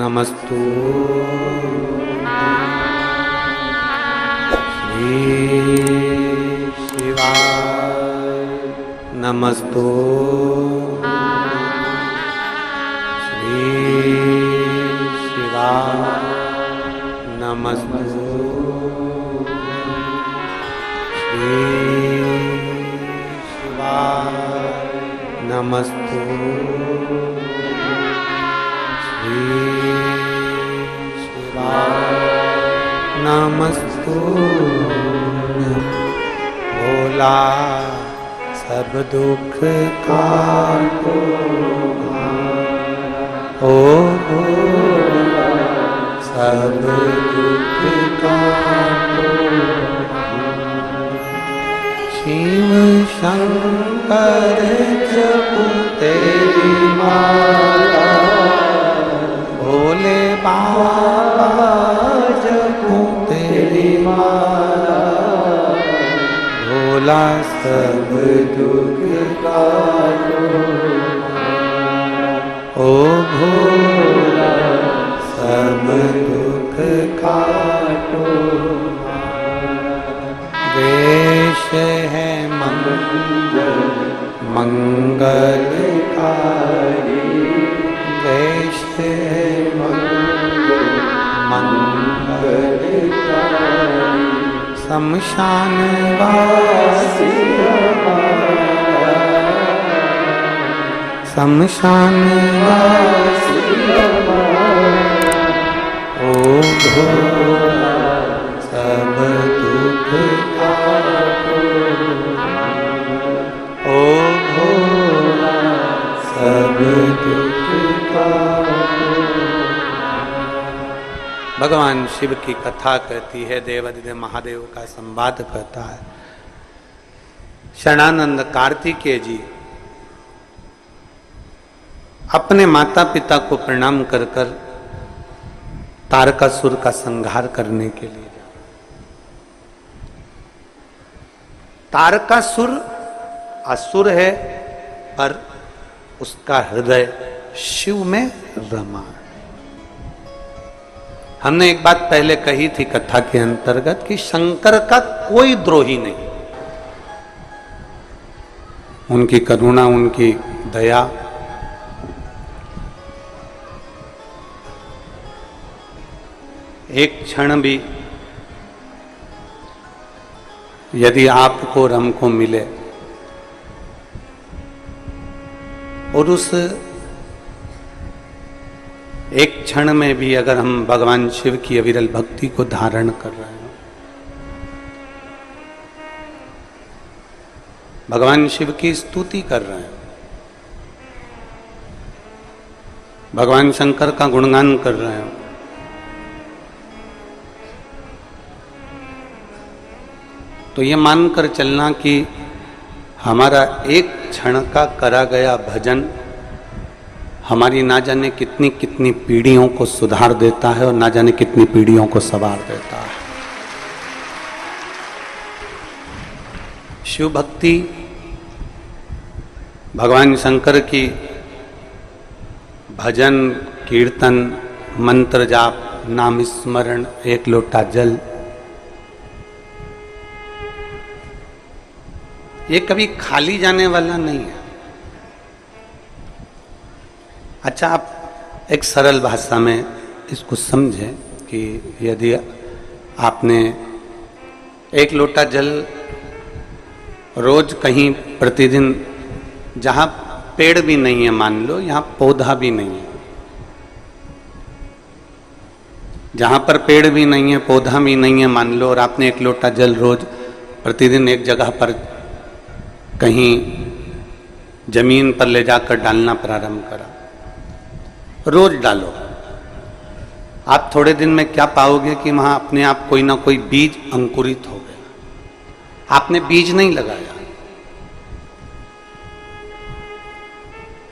नमस्तु श्री शिवाय नमस्तु श्री शिवाय नमस्तु श्री शिवाय नमस्तु श्री शिवाय नमस्तु। भोला सब दुख काटो ओ भोला सब दुख काटो। शिव शंकर जपू तेरी माला भोले बाबा जपू तेरी माला भोला सब दुख काटो ओ भोला सब दुख काटो। वेश है मंगलकारी वेश है मंगलकारी शमशान वासी शमशान वासी ओ भोला सब दुख काटो ओ भोला सब दुख काटो। भगवान शिव की कथा कहती है, देवाधिदेव महादेव का संवाद कहता है। शरणानंद कार्तिकेय जी अपने माता पिता को प्रणाम कर कर तारकासुर का संहार करने के लिए तारकासुर असुर है पर उसका हृदय शिव में रमा। हमने एक बात पहले कही थी कथा के अंतर्गत कि शंकर का कोई द्रोही नहीं, उनकी करुणा उनकी दया एक क्षण भी यदि आपको और हमको मिले और उस एक क्षण में भी अगर हम भगवान शिव की अविरल भक्ति को धारण कर रहे हैं, भगवान शिव की स्तुति कर रहे हैं, भगवान शंकर का गुणगान कर रहे हैं, तो ये मानकर चलना कि हमारा एक क्षण का करा गया भजन हमारी ना जाने कितनी कितनी पीढ़ियों को सुधार देता है और ना जाने कितनी पीढ़ियों को संवार देता है। शिव भक्ति भगवान शंकर की भजन कीर्तन मंत्र जाप नाम स्मरण एक लोटा जल, ये कभी खाली जाने वाला नहीं है। अच्छा, आप एक सरल भाषा में इसको समझें कि यदि आपने एक लोटा जल रोज कहीं प्रतिदिन, जहां पेड़ भी नहीं है मान लो, यहां पौधा भी नहीं है, जहां पर पेड़ भी नहीं है पौधा भी नहीं है मान लो, और आपने एक लोटा जल रोज प्रतिदिन एक जगह पर कहीं जमीन पर ले जाकर डालना प्रारंभ करा, रोज डालो, आप थोड़े दिन में क्या पाओगे कि वहां अपने आप कोई ना कोई बीज अंकुरित हो गया। आपने बीज नहीं लगाया,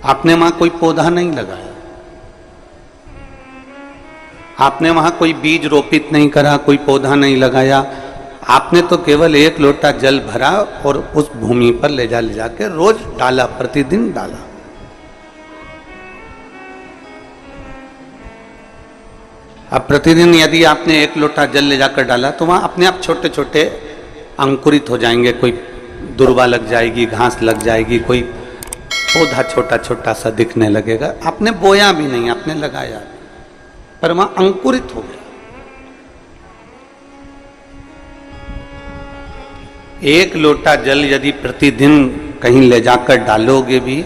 आपने वहां कोई पौधा नहीं लगाया, आपने वहां कोई बीज रोपित नहीं करा, कोई पौधा नहीं लगाया, आपने तो केवल एक लोटा जल भरा और उस भूमि पर ले जाके रोज डाला, प्रतिदिन डाला। अब प्रतिदिन यदि आपने 1 लोटा जल ले जाकर डाला तो वहाँ अपने आप छोटे छोटे अंकुरित हो जाएंगे, कोई दुर्वा लग जाएगी, घास लग जाएगी, कोई पौधा छोटा छोटा सा दिखने लगेगा। आपने बोया भी नहीं, आपने लगाया भी, पर वहाँ अंकुरित हो गया। 1 लोटा जल यदि प्रतिदिन कहीं ले जाकर डालोगे भी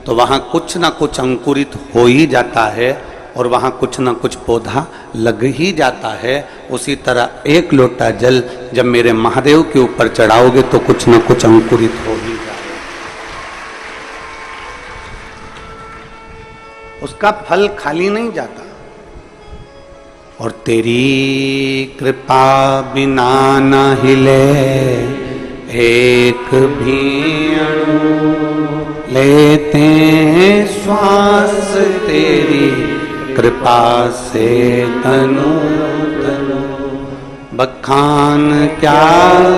तो वहाँ कुछ ना कुछ अंकुरित हो ही जाता है और वहाँ कुछ ना कुछ पौधा लग ही जाता है। उसी तरह 1 लोटा जल जब मेरे महादेव के ऊपर चढ़ाओगे तो कुछ ना कुछ अंकुरित हो ही जाएगा। उसका फल खाली नहीं जाता। और तेरी कृपा बिना न हिले एक भी अणु, लेते हैं श्वास तेरी कृपा से तनु तनु। बखान क्या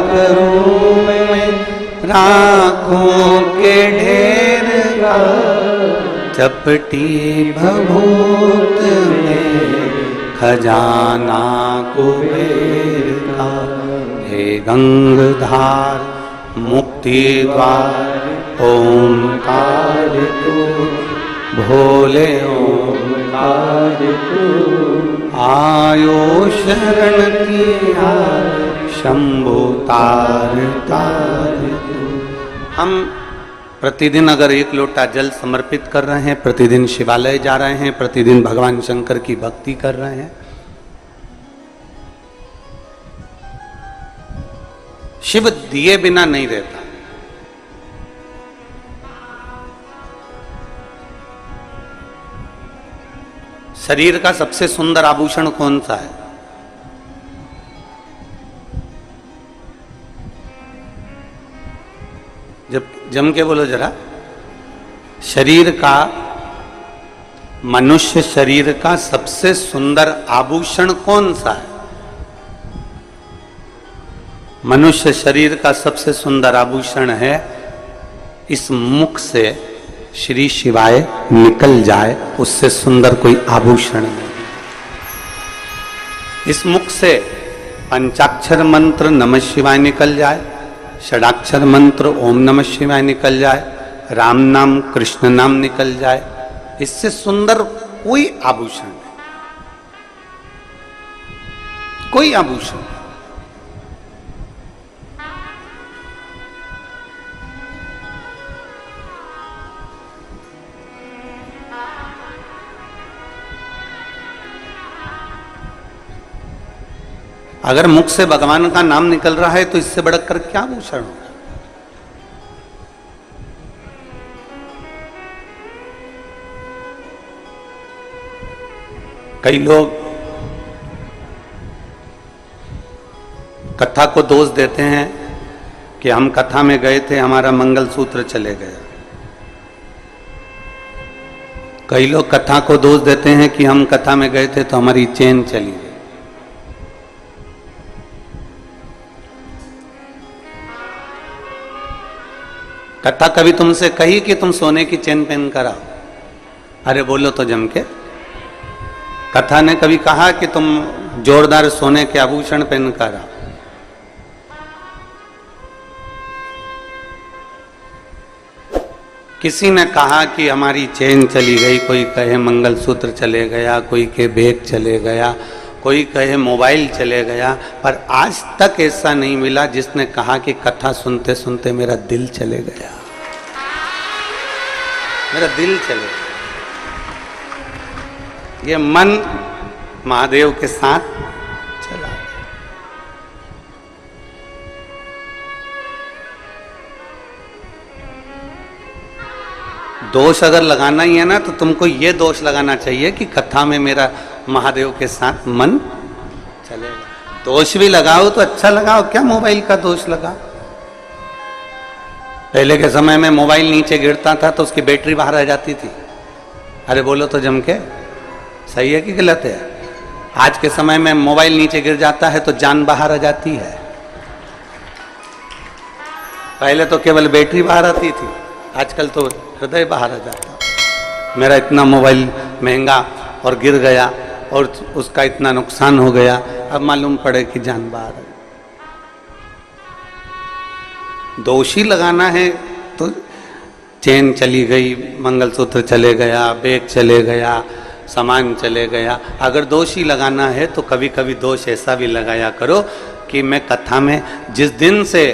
करूं मैं राखों के ढेर का, चपटी भभूत में खजाना कुबेर का। हे गंगधार मुक्ति द्वार ओंकार तू, भोले ओंकार तू। आयो शरण किया शंभु तार तार तू। हम प्रतिदिन अगर 1 लोटा जल समर्पित कर रहे हैं, प्रतिदिन शिवालय जा रहे हैं, प्रतिदिन भगवान शंकर की भक्ति कर रहे हैं, शिव दिए बिना नहीं रहता। शरीर का सबसे सुंदर आभूषण कौन सा है? जब जम के बोलो जरा। शरीर का, मनुष्य शरीर का सबसे सुंदर आभूषण कौन सा है? मनुष्य शरीर का सबसे सुंदर आभूषण है इस मुख से श्री शिवाय निकल जाए, उससे सुंदर कोई आभूषण नहीं। इस मुख से पंचाक्षर मंत्र नमः शिवाय निकल जाए, षडाक्षर मंत्र ओम नमः शिवाय निकल जाए, राम नाम कृष्ण नाम निकल जाए, इससे सुंदर कोई आभूषण नहीं, कोई आभूषण नहीं। अगर मुख से भगवान का नाम निकल रहा है तो इससे बढ़कर क्या आभूषण होगा? कई लोग कथा को दोष देते हैं कि हम कथा में गए थे, हमारा मंगलसूत्र चले गया। कई लोग कथा को दोष देते हैं कि हम कथा में गए थे तो हमारी चेन चली गई। कथा कभी तुमसे कही कि तुम सोने की चेन पहन कर आओ? अरे बोलो तो जम के। कथा ने कभी कहा कि तुम जोरदार सोने के आभूषण पहन कर आओ? किसी ने कहा कि हमारी चेन चली गई, कोई कहे मंगलसूत्र चले गया, कोई कहे बैग चले गया, कोई कहे मोबाइल चले गया, पर आज तक ऐसा नहीं मिला जिसने कहा कि कथा सुनते सुनते मेरा दिल चले गया, मेरा दिल चले गया। ये मन महादेव के साथ चला गया। दोष अगर लगाना ही है ना तो तुमको ये दोष लगाना चाहिए कि कथा में मेरा महादेव के साथ मन चलेगा। दोष भी लगाओ तो अच्छा लगाओ, क्या मोबाइल का दोष लगा? पहले के समय में मोबाइल नीचे गिरता था तो उसकी बैटरी बाहर आ जाती थी। अरे बोलो तो जम के, सही है कि गलत है? आज के समय में मोबाइल नीचे गिर जाता है तो जान बाहर आ जाती है। पहले तो केवल बैटरी बाहर आती थी, आजकल तो हृदय बाहर आ जाता। मेरा इतना मोबाइल महंगा और गिर गया और उसका इतना नुकसान हो गया, अब मालूम पड़े कि जान बाहर है। दोषी लगाना है तो चेन चली गई, मंगलसूत्र चले गया, बैग चले गया, सामान चले गया। अगर दोषी लगाना है तो कभी कभी दोष ऐसा भी लगाया करो कि मैं कथा में, जिस दिन से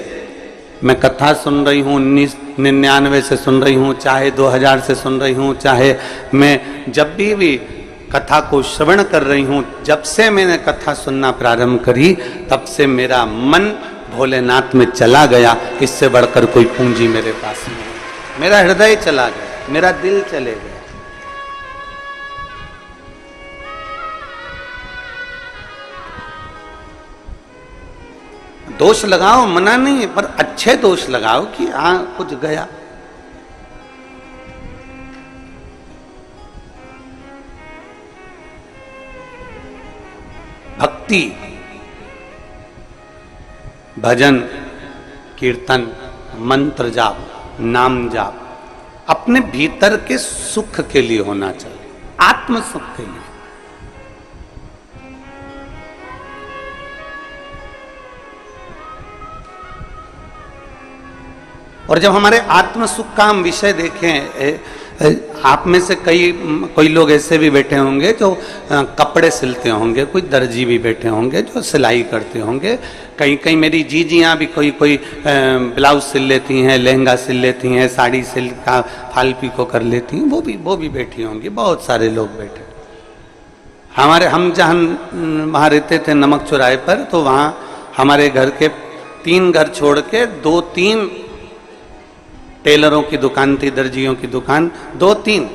मैं कथा सुन रही हूँ, 1999 से सुन रही हूँ, चाहे 2000 से सुन रही हूँ, चाहे मैं जब भी कथा को श्रवण कर रही हूँ, जब से मैंने कथा सुनना प्रारंभ करी तब से मेरा मन भोलेनाथ में चला गया। इससे बढ़कर कोई पूंजी मेरे पास नहीं। मेरा हृदय चला गया, मेरा दिल चले गया। दोष लगाओ, मना नहीं है, पर अच्छे दोष लगाओ कि हाँ कुछ गया। भक्ति, भजन, कीर्तन, मंत्र जाप, नाम जाप अपने भीतर के सुख के लिए होना चाहिए, आत्म सुख के लिए। और जब हमारे आत्म सुख का हम विषय देखें, आप में से कोई लोग ऐसे भी बैठे होंगे जो कपड़े सिलते होंगे, कोई दर्जी भी बैठे होंगे जो सिलाई करते होंगे, कहीं मेरी जीजियाँ भी कोई ब्लाउज सिल लेती हैं, लहंगा सिल लेती हैं, साड़ी सिल का फाल पीको कर लेती हैं, वो भी बैठी होंगी। बहुत सारे लोग बैठे। हम जहाँ वहाँ रहते थे नमक चौराहे पर, तो वहाँ हमारे घर के 3 घर छोड़ के 2-3 टेलरों की दुकान थी, दर्जियों की दुकान 2-3।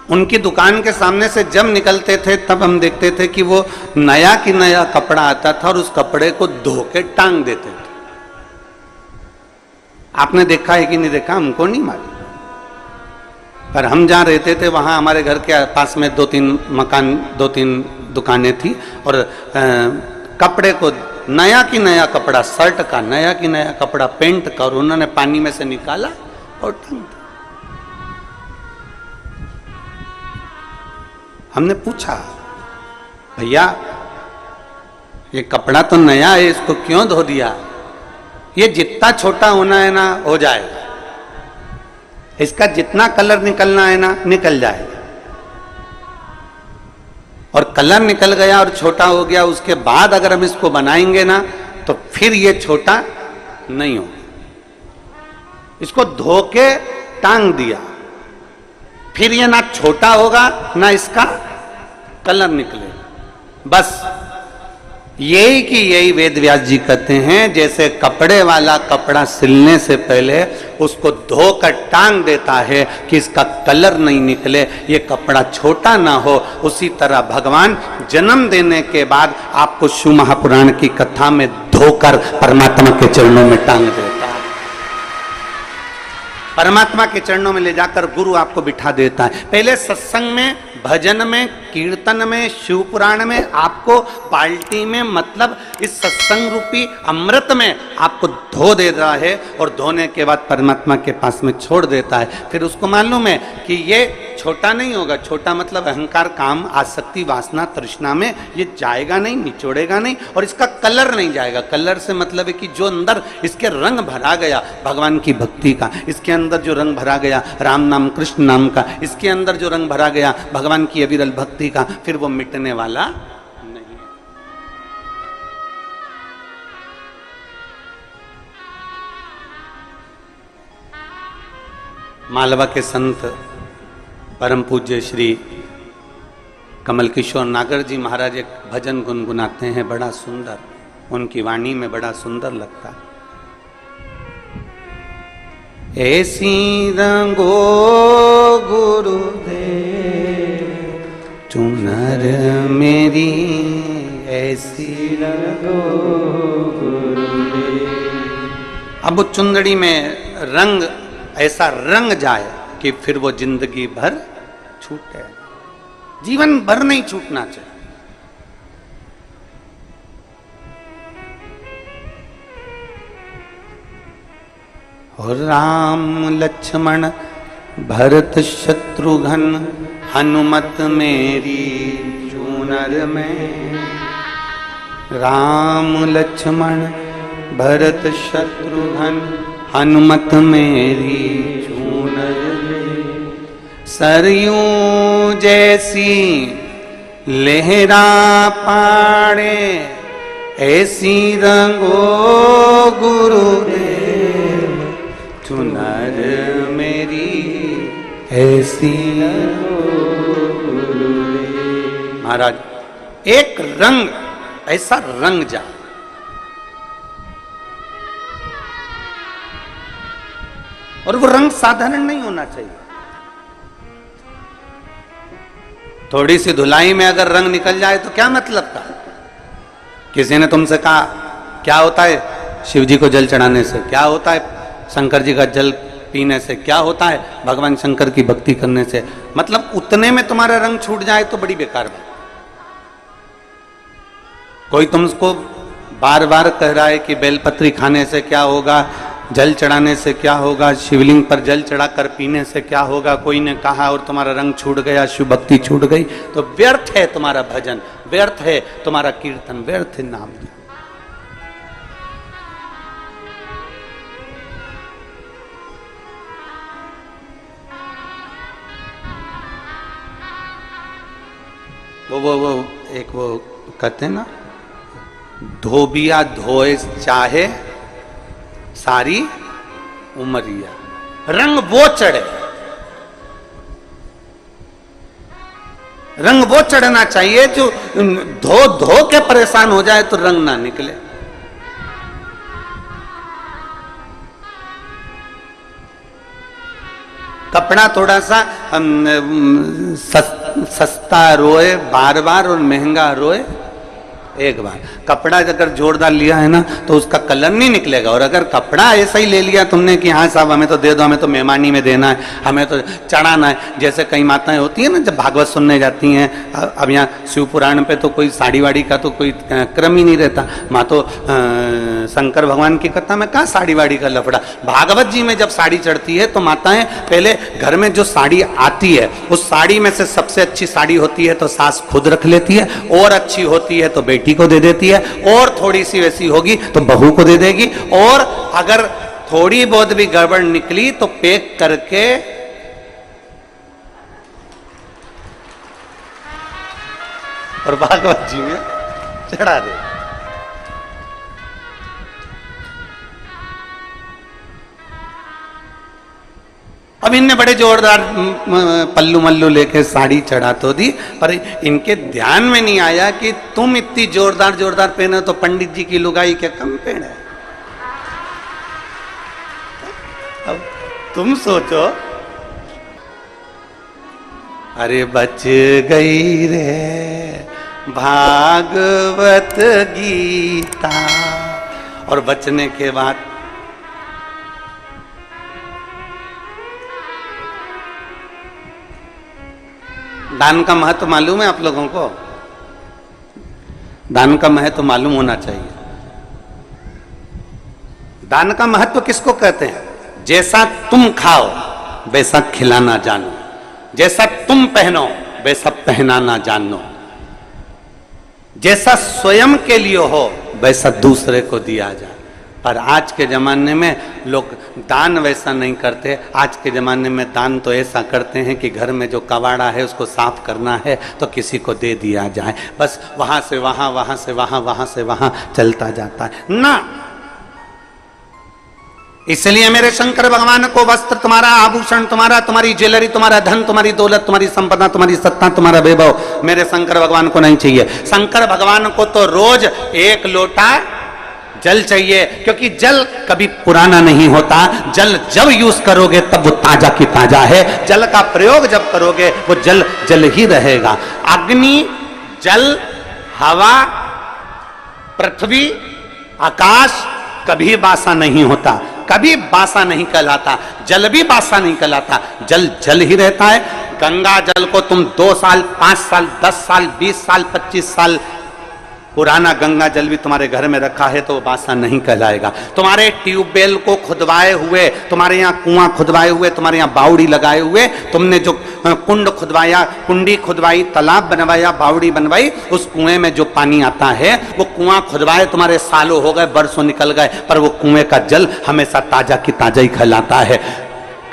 उनकी दुकान के सामने से जब निकलते थे तब हम देखते थे कि वो नया की नया कपड़ा आता था और उस कपड़े को धो के टांग देते थे। आपने देखा है कि नहीं देखा हमको नहीं मालूम, पर हम जहाँ रहते थे वहाँ हमारे घर के पास में 2-3 दुकानें थी और कपड़े को नया की नया कपड़ा, शर्ट का नया की नया कपड़ा, पेंट का, और उन्होंने पानी में से निकाला और टांग दिया। हमने पूछा, भैया ये कपड़ा तो नया है, इसको क्यों धो दिया? ये जितना छोटा होना है ना हो जाएगा, इसका जितना कलर निकलना है ना निकल जाएगा, और कलर निकल गया और छोटा हो गया, उसके बाद अगर हम इसको बनाएंगे ना तो फिर ये छोटा नहीं होगा। इसको धो के टांग दिया, फिर ये ना छोटा होगा ना इसका कलर निकलेगा। बस यही वेद व्यास जी कहते हैं, जैसे कपड़े वाला कपड़ा सिलने से पहले उसको धोकर टांग देता है कि इसका कलर नहीं निकले, ये कपड़ा छोटा ना हो, उसी तरह भगवान जन्म देने के बाद आपको शिव महापुराण की कथा में धोकर परमात्मा के चरणों में टांग देता है। परमात्मा के चरणों में ले जाकर गुरु आपको बिठा देता है। पहले सत्संग में, भजन में, कीर्तन में, शिव पुराण में आपको बाल्टी में, मतलब इस सत्संग रूपी अमृत में आपको धो देता है, और धोने के बाद परमात्मा के पास में छोड़ देता है। फिर उसको मालूम है कि ये छोटा नहीं होगा, छोटा मतलब अहंकार, काम, आसक्ति, वासना, तृष्णा में ये जाएगा नहीं, निचोड़ेगा नहीं, और इसका कलर नहीं जाएगा। कलर से मतलब है कि जो अंदर इसके रंग भरा गया भगवान की भक्ति का, इसके अंदर जो रंग भरा गया राम नाम, कृष्ण नाम का, इसके अंदर जो रंग भरा गया भगवान की अविरल भक्ति का, फिर वो मिटने वाला नहीं है। मालवा के संत परम पूज्य श्री कमल किशोर नागर जी महाराज एक भजन गुनगुनाते हैं, बड़ा सुंदर, उनकी वाणी में बड़ा सुंदर लगता है। ऐसी रंगो गुरुदेव चुनर मेरी, ऐसी रंगो गुरुदेव। अब वो चुंदड़ी में रंग ऐसा रंग जाए कि फिर वो जिंदगी भर छूटे, जीवन भर नहीं छूटना चाहिए। और राम लक्ष्मण भरत शत्रुघ्न हनुमत मेरी चूनर में। राम लक्ष्मण भरत शत्रुघ्न हनुमत मेरी चूनर में। सरयूं जैसी लहरा पाड़े ऐसी रंगो गुरुदेव चुनर मेरी ऐसी गुरुदेव। महाराज एक रंग ऐसा रंग जा, और वो रंग साधारण नहीं होना चाहिए। थोड़ी सी धुलाई में अगर रंग निकल जाए तो क्या मतलब था? किसी ने तुमसे कहा क्या होता है शिव जी को जल चढ़ाने से, क्या होता है शंकर जी का जल पीने से, क्या होता है भगवान शंकर की भक्ति करने से, मतलब उतने में तुम्हारा रंग छूट जाए तो बड़ी बेकार बात। कोई तुमको बार बार कह रहा है कि बेलपत्री खाने से क्या होगा, जल चढ़ाने से क्या होगा, शिवलिंग पर जल चढ़ाकर पीने से क्या होगा, कोई ने कहा और तुम्हारा रंग छूट गया, शिव भक्ति छूट गई, तो व्यर्थ है तुम्हारा भजन, व्यर्थ है तुम्हारा कीर्तन, व्यर्थ है नाम। वो एक वो कहते हैं ना, धोबिया धोए चाहे सारी उमरिया, रंग वो चढ़े, रंग वो चढ़ना चाहिए जो धो धो के परेशान हो जाए तो रंग ना निकले। कपड़ा थोड़ा सा सस्ता रोए बार बार और महंगा रोए एक बार। कपड़ा अगर जोरदार लिया है ना तो उसका कलर नहीं निकलेगा, और अगर कपड़ा ऐसा ही ले लिया तुमने कि हाँ साहब हमें तो दे दो, हमें तो मेहमानी में देना है, हमें तो चढ़ाना है, जैसे कई माताएं होती है ना जब भागवत सुनने जाती हैं, अब यहाँ शिव पुराण पे तो कोई साड़ी वाड़ी का तो कोई क्रम ही नहीं रहता, माँ तो शंकर भगवान की कथा में कहाँ साड़ी वाड़ी का लफड़ा। भागवत जी में जब साड़ी चढ़ती है तो माताएं पहले घर में जो साड़ी आती है उस साड़ी में से सबसे अच्छी साड़ी होती है तो सास खुद रख लेती है, और अच्छी होती है तो बेटी को दे देती है, और थोड़ी सी वैसी होगी तो बहू को दे देगी, और अगर थोड़ी बहुत भी गड़बड़ निकली तो पैक करके और भागवत जी में चढ़ा दे। अब इनने बड़े जोरदार पल्लू मल्लू लेके साड़ी चढ़ा तो दी, पर इनके ध्यान में नहीं आया कि तुम इतनी जोरदार जोरदार पहने तो पंडित जी की लुगाई क्या कम पहने। अब तुम सोचो, अरे बच गई रे भागवत गीता, और बचने के बाद दान का महत्व मालूम है आप लोगों को? दान का महत्व मालूम होना चाहिए। दान का महत्व किसको कहते हैं? जैसा तुम खाओ वैसा खिलाना जानो, जैसा तुम पहनो वैसा पहनाना जानो, जैसा स्वयं के लिए हो वैसा दूसरे को दिया जाए। पर आज के ज़माने में लोग दान वैसा नहीं करते। आज के ज़माने में दान तो ऐसा करते हैं कि घर में जो कबाड़ा है उसको साफ करना है तो किसी को दे दिया जाए, बस वहाँ से वहाँ, वहाँ से वहाँ, वहाँ से वहाँ चलता जाता है ना। इसलिए मेरे शंकर भगवान को वस्त्र तुम्हारा, आभूषण तुम्हारा, तुम्हारी ज्वेलरी, तुम्हारा धन, तुम्हारी दौलत, तुम्हारी संपदा, तुम्हारी सत्ता, तुम्हारा वैभव मेरे शंकर भगवान को नहीं चाहिए। शंकर भगवान को तो रोज एक लोटा जल चाहिए, क्योंकि जल कभी पुराना नहीं होता। जल जब यूज करोगे तब वो ताजा की ताजा है, जल का प्रयोग जब करोगे वो जल जल ही रहेगा। अग्नि, जल, हवा, पृथ्वी, आकाश कभी बासा नहीं होता, कभी बासा नहीं कहलाता। जल भी बासा नहीं कहलाता, जल जल ही रहता है। गंगा जल को तुम 2 साल, 5 साल, 10 साल, 20 साल, 25 साल पुराना गंगा जल भी तुम्हारे घर में रखा है तो वो बासा नहीं कहलाएगा। तुम्हारे ट्यूबवेल को खुदवाए हुए, तुम्हारे यहाँ कुआं खुदवाए हुए, तुम्हारे यहाँ बावड़ी लगाए हुए, तुमने जो कुंड खुदवाया, कुंडी खुदवाई, तालाब बनवाया, बावड़ी बनवाई, उस कुएं में जो पानी आता है वो कुआं खुदवाए तुम्हारे सालों हो गए, बरसों निकल गए, पर वो कुएं का जल हमेशा ताजा की ताजा ही कहलाता है।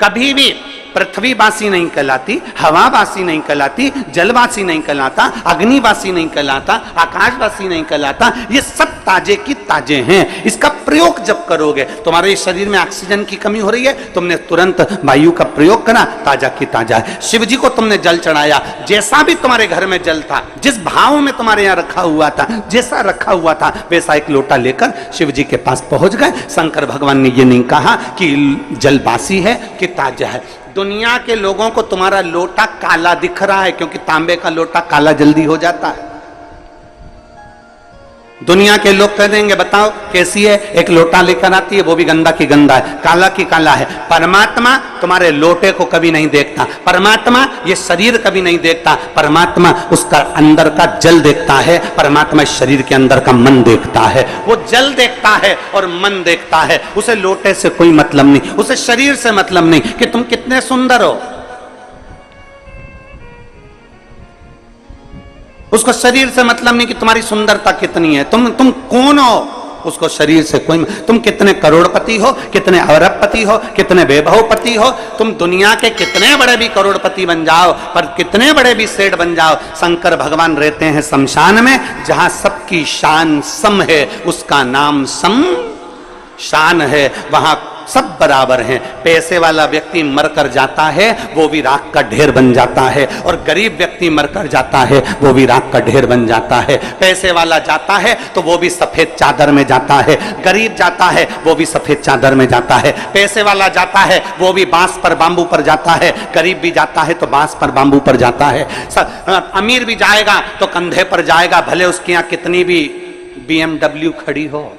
कभी भी पृथ्वी वासी नहीं कहलाती, हवा वासी नहीं कहलाती, जलवासी नहीं कहलाता, अग्निवासी नहीं कहलाता, आकाशवासी नहीं कहलाता। ये सब ताजे की ताजे हैं। इसका प्रयोग जब करोगे, तुम्हारे शरीर में ऑक्सीजन की कमी हो रही है, तुमने तुरंत वायु का प्रयोग करा, ताजा की ताजा है। शिव जी को तुमने जल चढ़ाया, जैसा भी तुम्हारे घर में जल था, जिस भाव में तुम्हारे यहाँ रखा हुआ था, जैसा रखा हुआ था वैसा एक लोटा लेकर शिव जी के पास पहुंच गए। शंकर भगवान ने ये नहीं कहा कि जल बासी है कि ताजा है। दुनिया के लोगों को तुम्हारा लोटा काला दिख रहा है, क्योंकि तांबे का लोटा काला जल्दी हो जाता है। दुनिया के लोग कह देंगे बताओ कैसी है, एक लोटा लेकर आती है वो भी गंदा की गंदा है, काला की काला है। परमात्मा तुम्हारे लोटे को कभी नहीं देखता, परमात्मा ये शरीर कभी नहीं देखता, परमात्मा उसका अंदर का जल देखता है, परमात्मा इस शरीर के अंदर का मन देखता है। वो जल देखता है और मन देखता है, उसे लोटे से कोई मतलब नहीं, उसे शरीर से मतलब नहीं कि तुम कितने सुंदर हो, उसको शरीर से मतलब नहीं कि तुम्हारी सुंदरता कितनी है, तुम कौन हो, उसको शरीर से कोई, तुम कितने करोड़पति हो, कितने अरबपति हो, कितने वैभवपति हो, तुम दुनिया के कितने बड़े भी करोड़पति बन जाओ, पर कितने बड़े भी सेठ बन जाओ, शंकर भगवान रहते हैं शमशान में, जहां सबकी शान सम है, उसका नाम सम शान है, वहां सब बराबर हैं। पैसे वाला व्यक्ति मरकर जाता है वो भी राख का ढेर बन जाता है, और गरीब व्यक्ति मरकर जाता है वो भी राख का ढेर बन जाता है। पैसे वाला जाता है तो वो भी सफेद चादर में जाता है, गरीब जाता है वो भी सफेद चादर में जाता है। पैसे वाला जाता है वो भी बांस पर बांबू पर जाता है, गरीब भी जाता है तो बांस पर बांबू पर जाता है। अमीर भी जाएगा तो कंधे पर जाएगा, भले उसके यहाँ कितनी भी BMW खड़ी हो,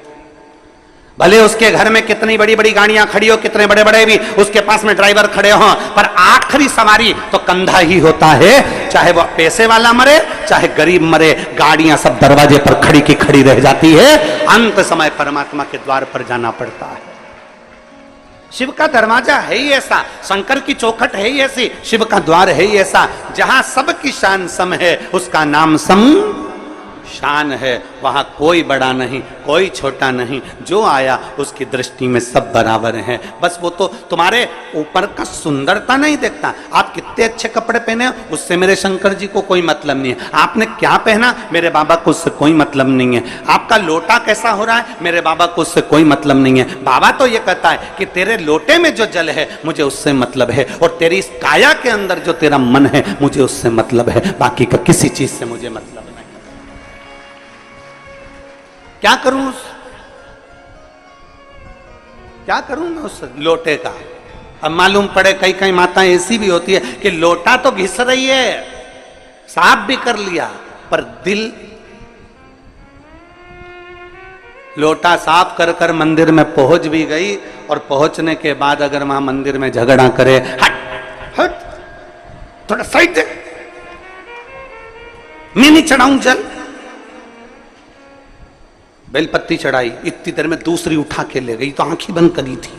भले उसके घर में कितनी बड़ी बड़ी गाड़ियां खड़ी हो, कितने बड़े बड़े भी उसके पास में ड्राइवर खड़े हों, पर आखिरी सवारी तो कंधा ही होता है। चाहे वो पैसे वाला मरे चाहे गरीब मरे, गाड़ियां सब दरवाजे पर खड़ी की खड़ी रह जाती है, अंत समय परमात्मा के द्वार पर जाना पड़ता है। शिव का दरवाजा है ही ऐसा, शंकर की चौखट है ही ऐसी, शिव का द्वार है ही ऐसा, जहां सबकी शान सम है, उसका नाम सम शान है। वहां कोई बड़ा नहीं, कोई छोटा नहीं, जो आया उसकी दृष्टि में सब बराबर हैं। बस वो तो तुम्हारे ऊपर का सुंदरता नहीं देखता, आप कितने अच्छे कपड़े पहने हो उससे मेरे शंकर जी को कोई मतलब नहीं है, आपने क्या पहना मेरे बाबा को उससे कोई मतलब नहीं है, आपका लोटा कैसा हो रहा है मेरे बाबा को उससे कोई मतलब नहीं है। बाबा तो ये कहता है कि तेरे लोटे में जो जल है मुझे उससे मतलब है, और तेरी इस काया के अंदर जो तेरा मन है मुझे उससे मतलब है, बाकी का किसी चीज से मुझे मतलब नहीं। क्या करूं मैं उस लोटे का। अब मालूम पड़े कई कई माताएं ऐसी भी होती है कि लोटा तो घिस रही है, साफ भी कर लिया, पर दिल, लोटा साफ कर कर मंदिर में पहुंच भी गई, और पहुंचने के बाद अगर वहां मंदिर में झगड़ा करे, हट हट थोड़ा साइड दे, मैं नहीं चढ़ाऊं जल, बेलपत्ती चढ़ाई, इतनी देर में दूसरी उठा के ले गई, तो आंखें बंद करी थी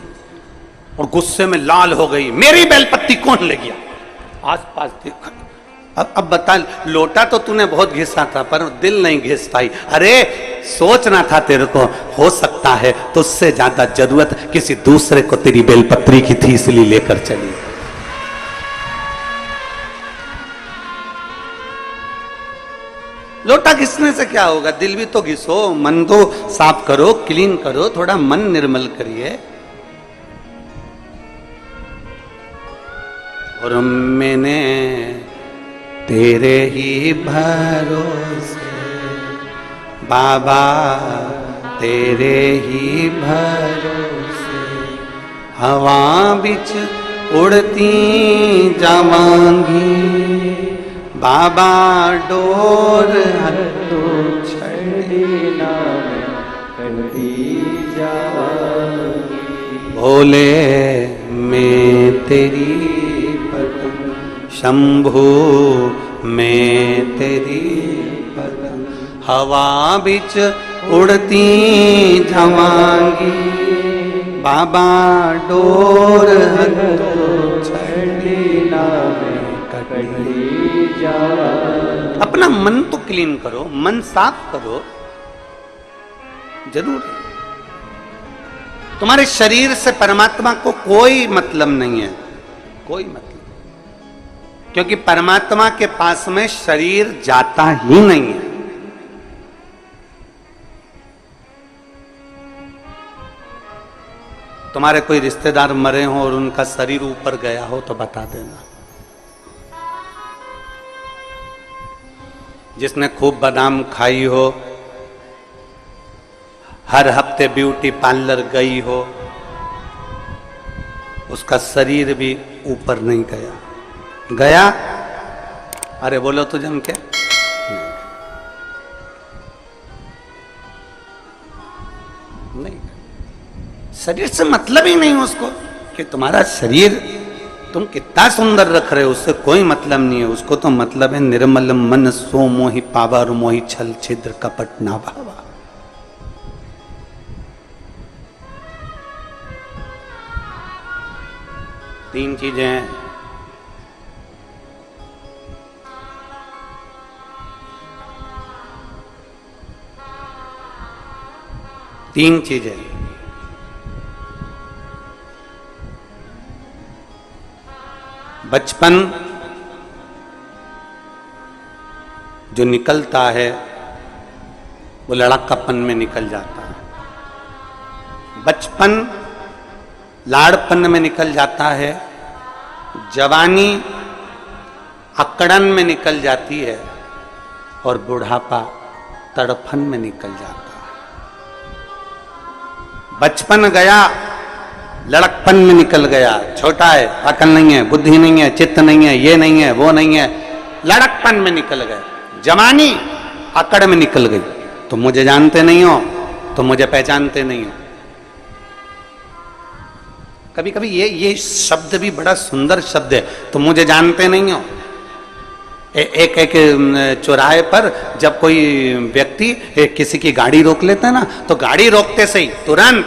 और गुस्से में लाल हो गई, मेरी बेलपत्ती कौन ले गया, आसपास देखा। अब बता, लोटा तो तूने बहुत घिसा था पर दिल नहीं घिस पाई। अरे सोचना था तेरे को, हो सकता है तो उससे ज्यादा जरूरत किसी दूसरे को तेरी बेलपत्री की थी, इसलिए लेकर चली। लोटा घिसने से क्या होगा, दिल भी तो घिसो, मन तो साफ करो, क्लीन करो, थोड़ा मन निर्मल करिए। और मैंने तेरे ही भरोसे बाबा, तेरे ही भरोसे हवा बिच उड़ती जावांगी, बाबा डोर हटो छड़ना कटी जावांगी, भोले मैं तेरी पतंग, शंभू मैं तेरी पतंग, हवा बिच उड़ती जवांगी, बाबा डोर अपना मन तो क्लीन करो, मन साफ करो। जरूर तुम्हारे शरीर से परमात्मा को कोई मतलब नहीं है, कोई मतलब, क्योंकि परमात्मा के पास में शरीर जाता ही नहीं है। तुम्हारे कोई रिश्तेदार मरे हो और उनका शरीर ऊपर गया हो तो बता देना। जिसने खूब बादाम खाई हो, हर हफ्ते ब्यूटी पार्लर गई हो, उसका शरीर भी ऊपर नहीं गया। गया? अरे बोलो तो जम के नहीं। शरीर से मतलब ही नहीं उसको कि तुम्हारा शरीर तुम कितना सुंदर रख रहे हो, उससे कोई मतलब नहीं है। उसको तो मतलब है निर्मल मन सो मोहि पावर मोहि छल छिद्र कपट ना भावा। तीन चीजें हैं। तीन चीजें, बचपन जो निकलता है वो लड़कापन में निकल जाता है। बचपन लाड़पन में निकल जाता है, जवानी अकड़न में निकल जाती है और बुढ़ापा तड़फन में निकल जाता है। बचपन गया, लड़कपन में निकल गया, छोटा है, अकल नहीं है, बुद्धि नहीं है, चित्त नहीं है, ये नहीं है, वो नहीं है, लड़कपन में निकल गया। जवानी अकड़ में निकल गई, तुम मुझे जानते नहीं हो, तुम मुझे पहचानते नहीं हो। कभी कभी ये शब्द भी बड़ा सुंदर शब्द है, तुम मुझे जानते नहीं हो। एक चौराहे पर जब कोई व्यक्ति किसी की गाड़ी रोक लेता है ना, तो गाड़ी रोकते से ही तुरंत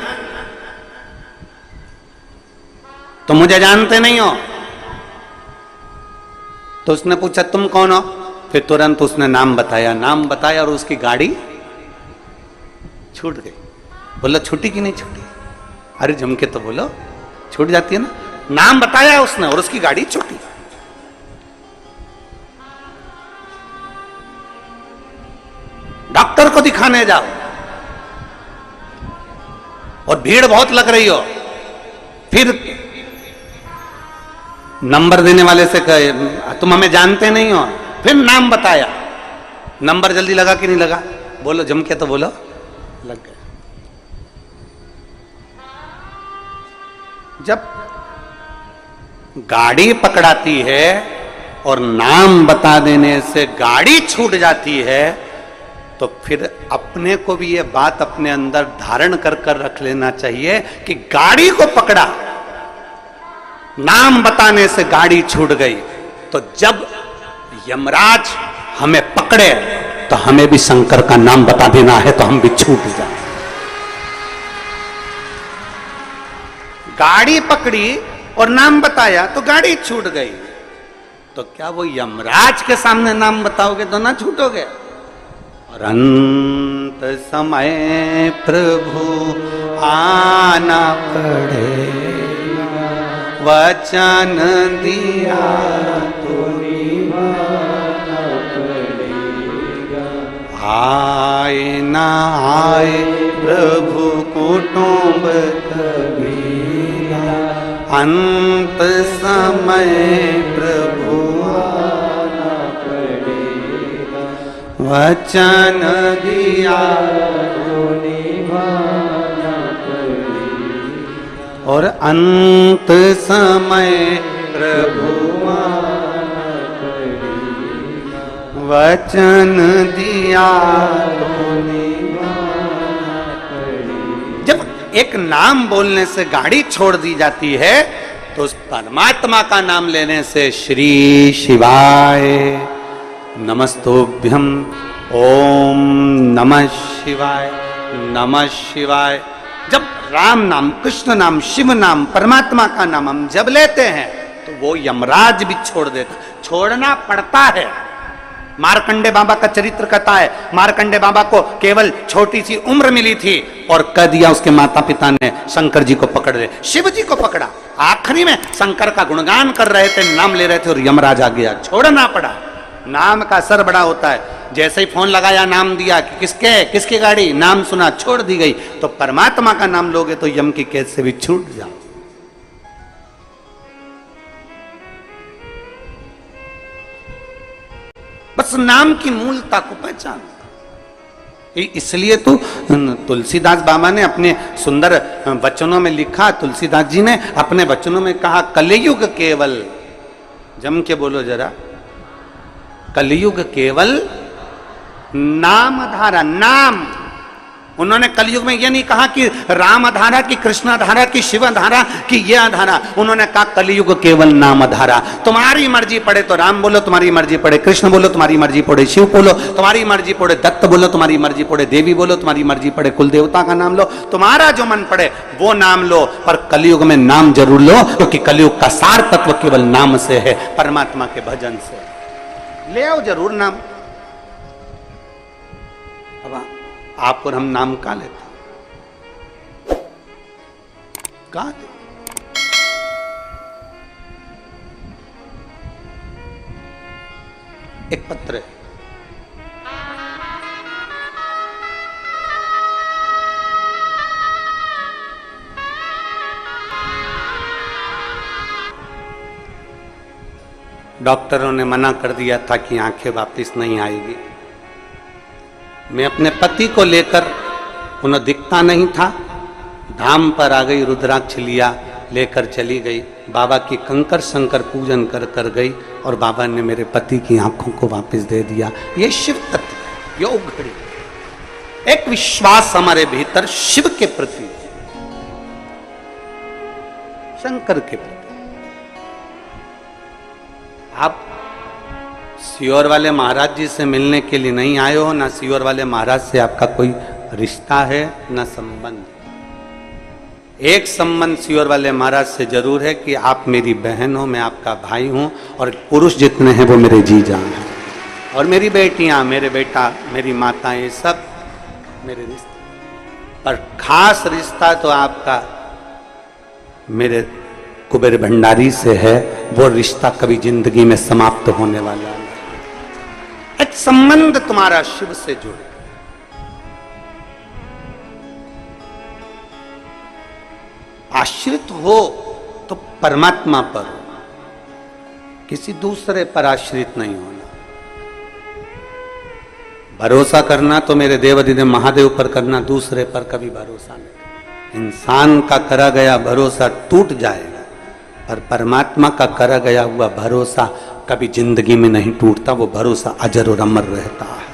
तो मुझे जानते नहीं हो। तो उसने पूछा तुम कौन हो, फिर तुरंत उसने नाम बताया और उसकी गाड़ी छूट गई। बोला छूटी कि नहीं छूटी? अरे जम के तो बोलो, छूट जाती है ना। नाम बताया उसने और उसकी गाड़ी छूटी। डॉक्टर को दिखाने जाओ और भीड़ बहुत लग रही हो, फिर नंबर देने वाले से कहे तुम हमें जानते नहीं हो, फिर नाम बताया, नंबर जल्दी लगा कि नहीं लगा? बोलो जम के तो बोलो, लग गया। जब गाड़ी पकड़ाती है और नाम बता देने से गाड़ी छूट जाती है, तो फिर अपने को भी ये बात अपने अंदर धारण कर कर रख लेना चाहिए कि गाड़ी को पकड़ा, नाम बताने से गाड़ी छूट गई, तो जब यमराज हमें पकड़े तो हमें भी शंकर का नाम बता देना है, तो हम भी छूट जाए। गाड़ी पकड़ी और नाम बताया तो गाड़ी छूट गई, तो क्या वो यमराज के सामने नाम बताओगे तो ना छूटोगे? और अंत समय प्रभु आना पड़ेगा, वचन दिया तो निभाना पड़ेगा। आए ना आए प्रभु कुटुंब कबीरा, अंत समय प्रभु आना पड़ेगा, वचन दिया तो निभाना पड़ेगा। और अंत समय प्रभु आना पड़ेगा, वचन दिया तो निभाना पड़ेगा। जब एक नाम बोलने से गाड़ी छोड़ दी जाती है, तो उस परमात्मा का नाम लेने से श्री शिवाय नमस्तोभ्यम ओम नमः शिवाय, नमः शिवाय। जब राम नाम, कृष्ण नाम, शिव नाम, परमात्मा का नाम हम जब लेते हैं तो वो यमराज भी छोड़ देता, छोड़ना पड़ता है। मार्कंडे बाबा का चरित्र कहता है, मार्कंडे बाबा को केवल छोटी सी उम्र मिली थी और कह दिया उसके माता पिता ने शंकर जी को पकड़ ले, शिव जी को पकड़ा। आखिरी में शंकर का गुणगान कर रहे थे, नाम ले रहे थे और यमराज आ गया, छोड़ना पड़ा। नाम का असर बड़ा होता है। जैसे ही फोन लगाया, नाम दिया कि किसकी गाड़ी, नाम सुना, छोड़ दी गई। तो परमात्मा का नाम लोगे तो यम की कैद से भी छूट जाओ। बस नाम की मूलता को पहचान। इसलिए तो तुलसीदास बाबा ने अपने सुंदर वचनों में लिखा, तुलसीदास जी ने अपने वचनों में कहा, कलयुग केवल, जम के बोलो जरा, कलयुग केवल नाम धारा। नाम, उन्होंने कलयुग में यह नहीं कहा कि राम धारा की, कृष्ण धारा की, शिव धारा की, यह धारा। उन्होंने कहा कलयुग केवल नाम धारा। तुम्हारी मर्जी पड़े तो राम बोलो, तुम्हारी मर्जी पड़े कृष्ण बोलो, तुम्हारी मर्जी पड़े शिव बोलो, तुम्हारी मर्जी पड़े दत्त बोलो, तुम्हारी मर्जी पड़े देवी बोलो, तुम्हारी मर्जी पड़े कुल देवता का नाम लो, तुम्हारा जो मन पड़े वो नाम लो। पर कलयुग में नाम जरूर लो, क्योंकि कलयुग का सार तत्व केवल नाम से है, परमात्मा के भजन से। ले आओ जरूर नाम। अब आप और हम नाम का लेते, का दे? एक पत्र है, डॉक्टरों ने मना कर दिया था कि आंखें वापस नहीं आएगी। मैं अपने पति को लेकर, उन्हें दिखता नहीं था, धाम पर आ गई, रुद्राक्ष लिया, लेकर चली गई, बाबा की कंकर शंकर पूजन कर गई और बाबा ने मेरे पति की आंखों को वापस दे दिया। ये शिव तत्व, योग घड़ी, एक विश्वास हमारे भीतर शिव के प्रति, शंकर के प्रति। आप सियोर वाले महाराज जी से मिलने के लिए नहीं आए हो, ना सियोर वाले महाराज से आपका कोई रिश्ता है ना संबंध। एक संबंध सियोर वाले महाराज से जरूर है कि आप मेरी बहन हो, मैं आपका भाई हूं, और पुरुष जितने हैं वो मेरे जी जान हैं, और मेरी बेटियां, मेरे बेटा, मेरी माताएं, ये सब मेरे रिश्ते। पर खास रिश्ता तो आपका मेरे कुबेर भंडारी से है, वो रिश्ता कभी जिंदगी में समाप्त होने वाला नहीं। एक संबंध तुम्हारा शिव से जुड़े। आश्रित हो तो परमात्मा पर, किसी दूसरे पर आश्रित नहीं होना। भरोसा करना तो मेरे देवाधिदेव महादेव पर करना, दूसरे पर कभी भरोसा नहीं। इंसान का करा गया भरोसा टूट जाएगा, पर परमात्मा का करा गया हुआ भरोसा कभी जिंदगी में नहीं टूटता, वो भरोसा अजर और अमर रहता है।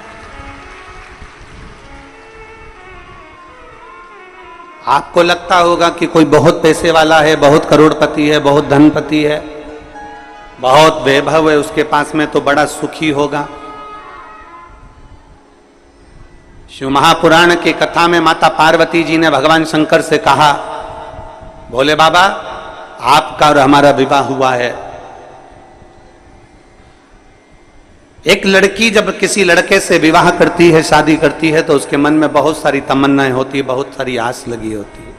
आपको लगता होगा कि कोई बहुत पैसे वाला है, बहुत करोड़पति है, बहुत धनपति है, बहुत वैभव है उसके पास में, तो बड़ा सुखी होगा। शिव महापुराण की कथा में माता पार्वती जी ने भगवान शंकर से कहा, भोले बाबा आपका और हमारा विवाह हुआ है। एक लड़की जब किसी लड़के से विवाह करती है, शादी करती है, तो उसके मन में बहुत सारी तमन्नाएं होती है, बहुत सारी आस लगी होती है,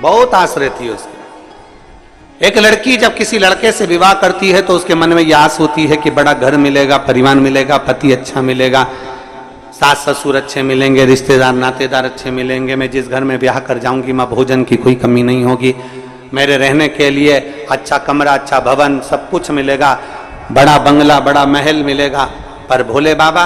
बहुत आस रहती है उसकी। एक लड़की जब किसी लड़के से विवाह करती है तो उसके मन में यह आस होती है कि बड़ा घर मिलेगा, परिवार मिलेगा, पति अच्छा मिलेगा, सास ससुर अच्छे मिलेंगे, रिश्तेदार नातेदार अच्छे मिलेंगे, मैं जिस घर में ब्याह कर जाऊंगी मां भोजन की कोई कमी नहीं होगी, मेरे रहने के लिए अच्छा कमरा, अच्छा भवन, सब कुछ मिलेगा, बड़ा बंगला, बड़ा महल मिलेगा। पर भोले बाबा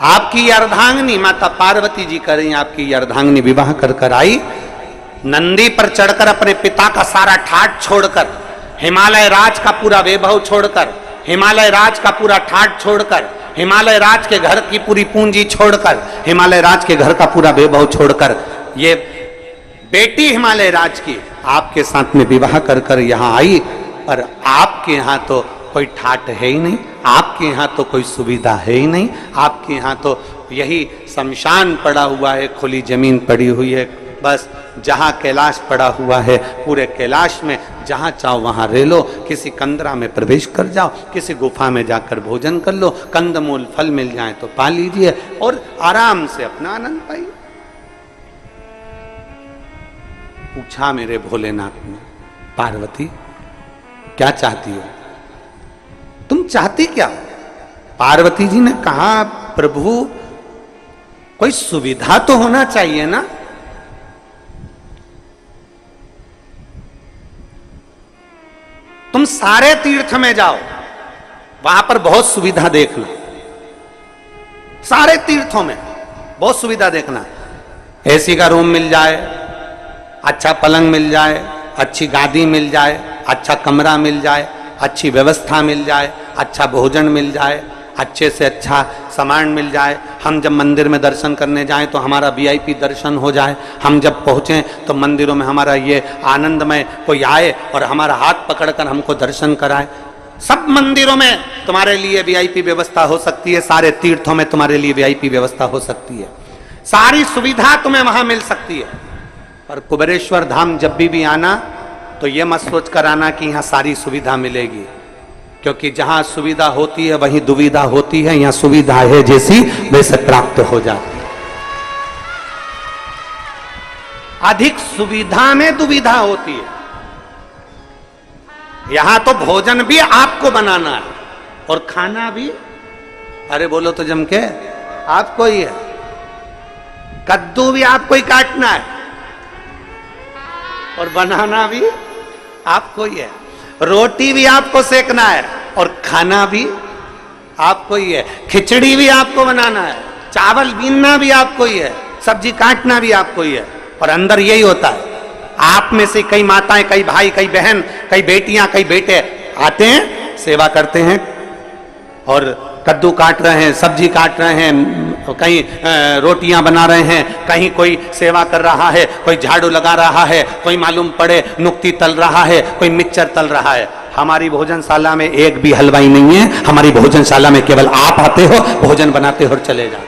आपकी अर्धांगिनी माता पार्वती जी कर रही, आपकी अर्धांगिनी विवाह कर आई, नंदी पर चढ़कर अपने पिता का सारा ठाठ छोड़कर, हिमालय राज का पूरा वैभव छोड़कर, हिमालय राज का पूरा ठाठ छोड़कर, हिमालय राज के घर की पूरी पूंजी छोड़कर, हिमालय राज के घर का पूरा वैभव छोड़कर, ये बेटी हिमालय राज की आपके साथ में विवाह कर कर यहाँ आई, और आपके यहाँ तो कोई ठाट है ही नहीं, आपके यहाँ तो कोई सुविधा है ही नहीं, आपके यहाँ तो यही शमशान पड़ा हुआ है, खुली जमीन पड़ी हुई है, बस जहाँ कैलाश पड़ा हुआ है, पूरे कैलाश में जहाँ चाहो वहाँ रह लो, किसी कंदरा में प्रवेश कर जाओ, किसी गुफा में जाकर भोजन कर लो, कंदमूल फल मिल जाए तो पा लीजिए और आराम से अपना आनंद पाइए। पूछा मेरे भोलेनाथ ने, पार्वती क्या चाहती हो, तुम चाहती क्या? पार्वती जी ने कहा, प्रभु कोई सुविधा तो होना चाहिए ना। तुम सारे तीर्थ में जाओ, वहां पर बहुत सुविधा देखना, सारे तीर्थों में बहुत सुविधा देखना, एसी का रूम मिल जाए, अच्छा पलंग मिल जाए, अच्छी गादी मिल जाए, अच्छा कमरा मिल जाए, अच्छी व्यवस्था मिल जाए, अच्छा भोजन मिल जाए, अच्छे से अच्छा सामान मिल जाए, हम जब मंदिर में दर्शन करने जाएं तो हमारा वीआईपी दर्शन हो जाए, हम जब पहुँचें तो मंदिरों में हमारा ये आनंदमय कोई आए और हमारा हाथ पकड़कर हमको दर्शन कराए। सब मंदिरों में तुम्हारे लिए वीआईपी व्यवस्था हो सकती है, सारे तीर्थों में तुम्हारे लिए वीआईपी व्यवस्था हो सकती है, सारी सुविधा तुम्हें वहां मिल सकती है। पर कुबेरेश्वर धाम जब भी आना तो ये मत सोच कर आना कि यहाँ सारी सुविधा मिलेगी, क्योंकि जहां सुविधा होती है वहीं दुविधा होती है, यहाँ सुविधा है जैसी वैसे प्राप्त हो जाती है। अधिक सुविधा में दुविधा होती है। यहां तो भोजन भी आपको बनाना है और खाना भी, अरे बोलो तो जम के, आपको ही है। कद्दू भी आपको ही काटना है और बनाना भी आपको ही है, रोटी भी आपको सेकना है और खाना भी आपको ही है, खिचड़ी भी आपको बनाना है, चावल बीनना भी आपको ही है, सब्जी काटना भी आपको ही है। और अंदर यही होता है, आप में से कई माताएं, कई भाई, कई बहन, कई बेटियां, कई बेटे आते हैं, सेवा करते हैं और कद्दू काट रहे हैं, सब्जी काट रहे हैं, कहीं रोटियां बना रहे हैं, कहीं कोई सेवा कर रहा है, कोई झाड़ू लगा रहा है, कोई मालूम पड़े नुक्ती तल रहा है, कोई मिक्सचर तल रहा है। हमारी भोजनशाला में एक भी हलवाई नहीं है, हमारी भोजनशाला में केवल आप आते हो, भोजन बनाते हो और चले जाते।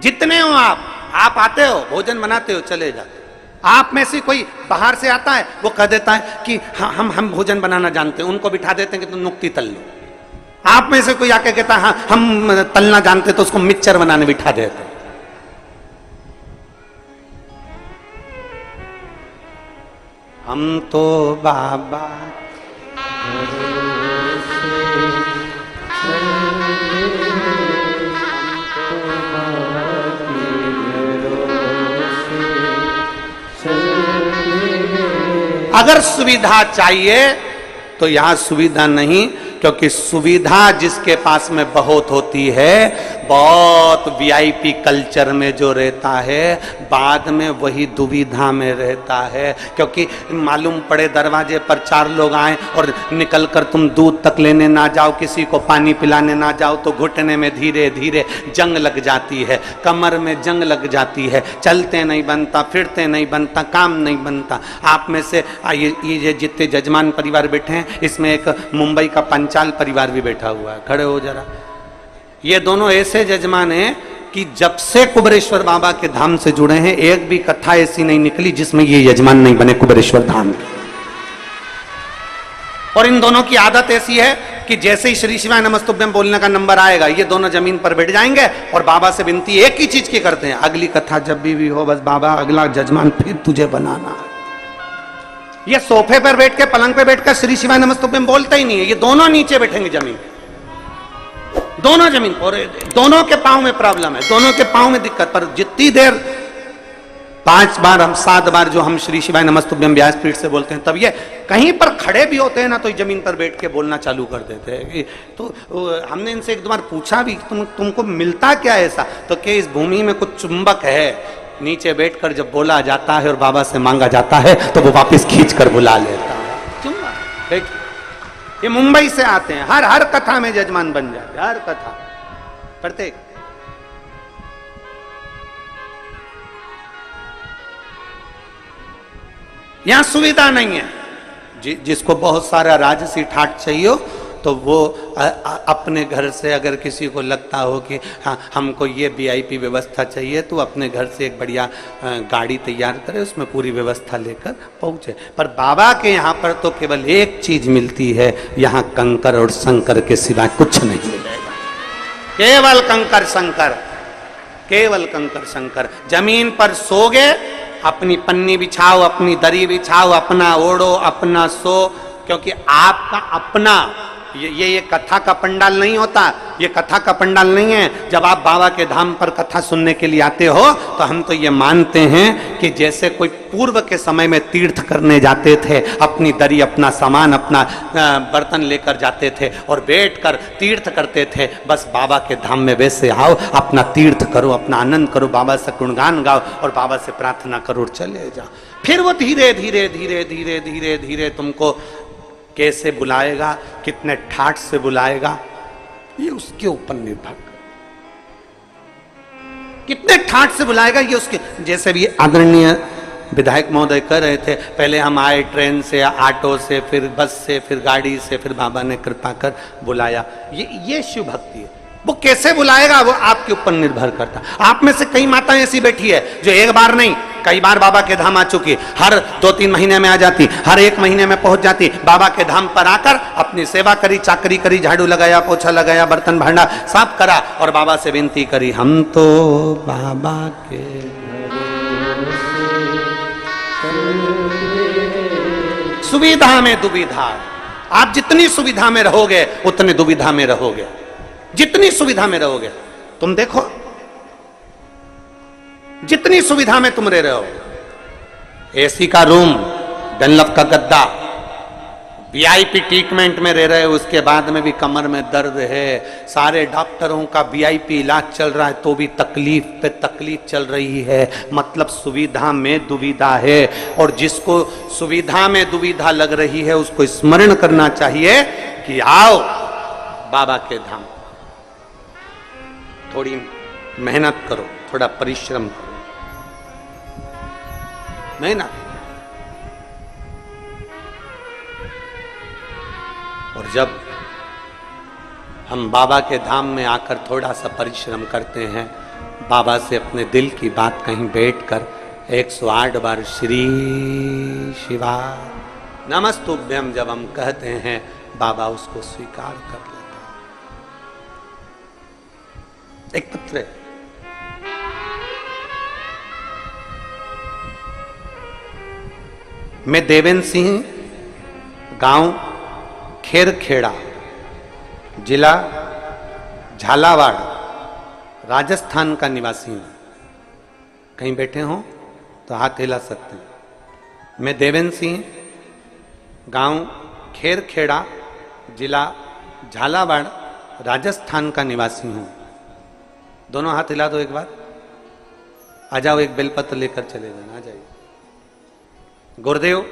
जितने हो आप आते हो, भोजन बनाते हो, चले जाते। आप में से कोई बाहर से आता है, वो कह देता है कि हम भोजन बनाना जानते हैं, उनको बिठा देते हैं कि तुम नुक्ती तल लो। आप में से कोई आके कहता है हाँ हम तलना जानते, तो उसको मिक्सचर बनाने बिठा देते हैं। हम तो बाबा अगर सुविधा चाहिए तो यहां सुविधा नहीं, क्योंकि सुविधा जिसके पास में बहुत होती है, बहुत वीआईपी कल्चर में जो रहता है, बाद में वही दुविधा में रहता है। क्योंकि मालूम पड़े दरवाजे पर 4 लोग आए और निकलकर तुम दूध तक लेने ना जाओ, किसी को पानी पिलाने ना जाओ, तो घुटने में धीरे धीरे जंग लग जाती है, कमर में जंग लग जाती है, चलते नहीं बनता, फिरते नहीं बनता, काम नहीं बनता। आप में से ये जितने जजमान परिवार बैठे हैं, इसमें एक मुंबई का पंचाल परिवार भी बैठा हुआ है, खड़े हो जरा। ये दोनों ऐसे जजमान हैं कि जब से कुबेरेश्वर बाबा के धाम से जुड़े हैं, एक भी कथा ऐसी नहीं निकली जिसमें ये यजमान नहीं बने कुबेरेश्वर धाम के। और इन दोनों की आदत ऐसी है कि जैसे ही श्री शिवाय नमस्तुभ्यम बोलने का नंबर आएगा, ये दोनों जमीन पर बैठ जाएंगे और बाबा से विनती एक ही चीज की करते हैं, अगली कथा जब भी हो, बस बाबा अगला जजमान फिर तुझे बनाना। ये सोफे पर बैठ के, पलंग पे बैठकर श्री शिवाय नमस्तुभ्यम बोलते ही नहीं है, ये दोनों नीचे बैठेंगे जमीन, दोनों जमीन। और दोनों के पांव में प्रॉब्लम है, दोनों के पांव में दिक्कत। पर जितनी देर 5 बार हम 7 बार जो हम श्री शिवाय नमस्तुभ्यम व्यासपीठ से बोलते हैं, तब ये कहीं पर खड़े भी होते हैं ना, तो जमीन पर बैठ के बोलना चालू कर देते हैं। तो हमने इनसे एक दो बार पूछा भी, तुमको मिलता क्या है ऐसा? तो क्या इस भूमि में कुछ चुंबक है, नीचे बैठकर जब बोला जाता है और बाबा से मांगा जाता है तो वो वापस खींच कर बुला लेता है। चुंबक बैठ, ये मुंबई से आते हैं, हर कथा में जजमान बन जाते, हर कथा, प्रत्येक। यहां सुविधा नहीं है। जिसको बहुत सारा राजसी ठाट चाहिए हो तो वो अपने घर से, अगर किसी को लगता हो कि हाँ हमको ये वीआईपी व्यवस्था चाहिए, तो अपने घर से एक बढ़िया गाड़ी तैयार करे, उसमें पूरी व्यवस्था लेकर पहुंचे। पर बाबा के यहाँ पर तो केवल एक चीज मिलती है, यहाँ कंकर और शंकर के सिवा कुछ नहीं मिलेगा। केवल कंकर शंकर, केवल कंकर शंकर। जमीन पर सोगे, अपनी पन्नी बिछाओ, अपनी दरी बिछाओ, अपना ओढ़ो, अपना सो, क्योंकि आपका अपना ये कथा का पंडाल नहीं होता। ये कथा का पंडाल नहीं है। जब आप बाबा के धाम पर कथा सुनने के लिए आते हो तो हम तो ये मानते हैं कि जैसे कोई पूर्व के समय में तीर्थ करने जाते थे, अपनी दरी, अपना सामान, अपना बर्तन लेकर जाते थे और बैठकर तीर्थ करते थे, बस बाबा के धाम में वैसे आओ, अपना तीर्थ करो, अपना आनंद करो, बाबा से गुणगान गाओ और बाबा से प्रार्थना करो और चले जाओ। फिर वो धीरे धीरे धीरे धीरे धीरे धीरे तुमको कैसे बुलाएगा, कितने ठाठ से बुलाएगा, ये उसके ऊपर निर्भर कर। कितने ठाठ से बुलाएगा ये उसके, जैसे भी आदरणीय विधायक महोदय कह रहे थे, पहले हम आए ट्रेन से, ऑटो से, फिर बस से, फिर गाड़ी से, फिर बाबा ने कृपा कर बुलाया। ये शिव भक्ति है। वो कैसे बुलाएगा वो आपके ऊपर निर्भर करता। आप में से कई माताएं ऐसी बैठी है जो एक बार नहीं कई बार बाबा के धाम आ चुकी, हर 2-3 महीने में आ जाती, हर 1 महीने में पहुंच जाती, बाबा के धाम पर आकर अपनी सेवा करी, चाकरी करी, झाड़ू लगाया, पोछा लगाया, बर्तन भांडा साफ करा और बाबा से विनती करी, हम तो बाबा के सुविधा में दुविधा। आप जितनी सुविधा में रहोगे उतनी दुविधा में रहोगे। जितनी सुविधा में रहोगे, तुम देखो जितनी सुविधा में तुम रह रहे हो, एसी का रूम, डनलप का गद्दा, वीआईपी ट्रीटमेंट में रह रहे हो, उसके बाद में भी कमर में दर्द है, सारे डॉक्टरों का वीआईपी इलाज चल रहा है, तो भी तकलीफ पे तकलीफ चल रही है। मतलब सुविधा में दुविधा है। और जिसको सुविधा में दुविधा लग रही है उसको स्मरण करना चाहिए कि आओ बाबा के धाम, थोड़ी मेहनत करो, थोड़ा परिश्रम करो, मेहनत। और जब हम बाबा के धाम में आकर थोड़ा सा परिश्रम करते हैं, बाबा से अपने दिल की बात कहीं बैठकर 108 बार श्री शिवा नमस्तुभ्यम जब हम कहते हैं, बाबा उसको स्वीकार कर लेते हैं। एक पत्र है, मैं देवेंद्र सिंह, गांव खेरखेड़ा, जिला झालावाड़, राजस्थान का निवासी हूं। कहीं बैठे हो तो हाथ हिला सकते हैं। मैं देवेंद्र सिंह, गांव खेरखेड़ा, जिला झालावाड़, राजस्थान का निवासी हूं। दोनों हाथ हिला दो एक बार। आ जाओ, एक बेलपत्र लेकर चले जाना। आ जाइए। गुरुदेव,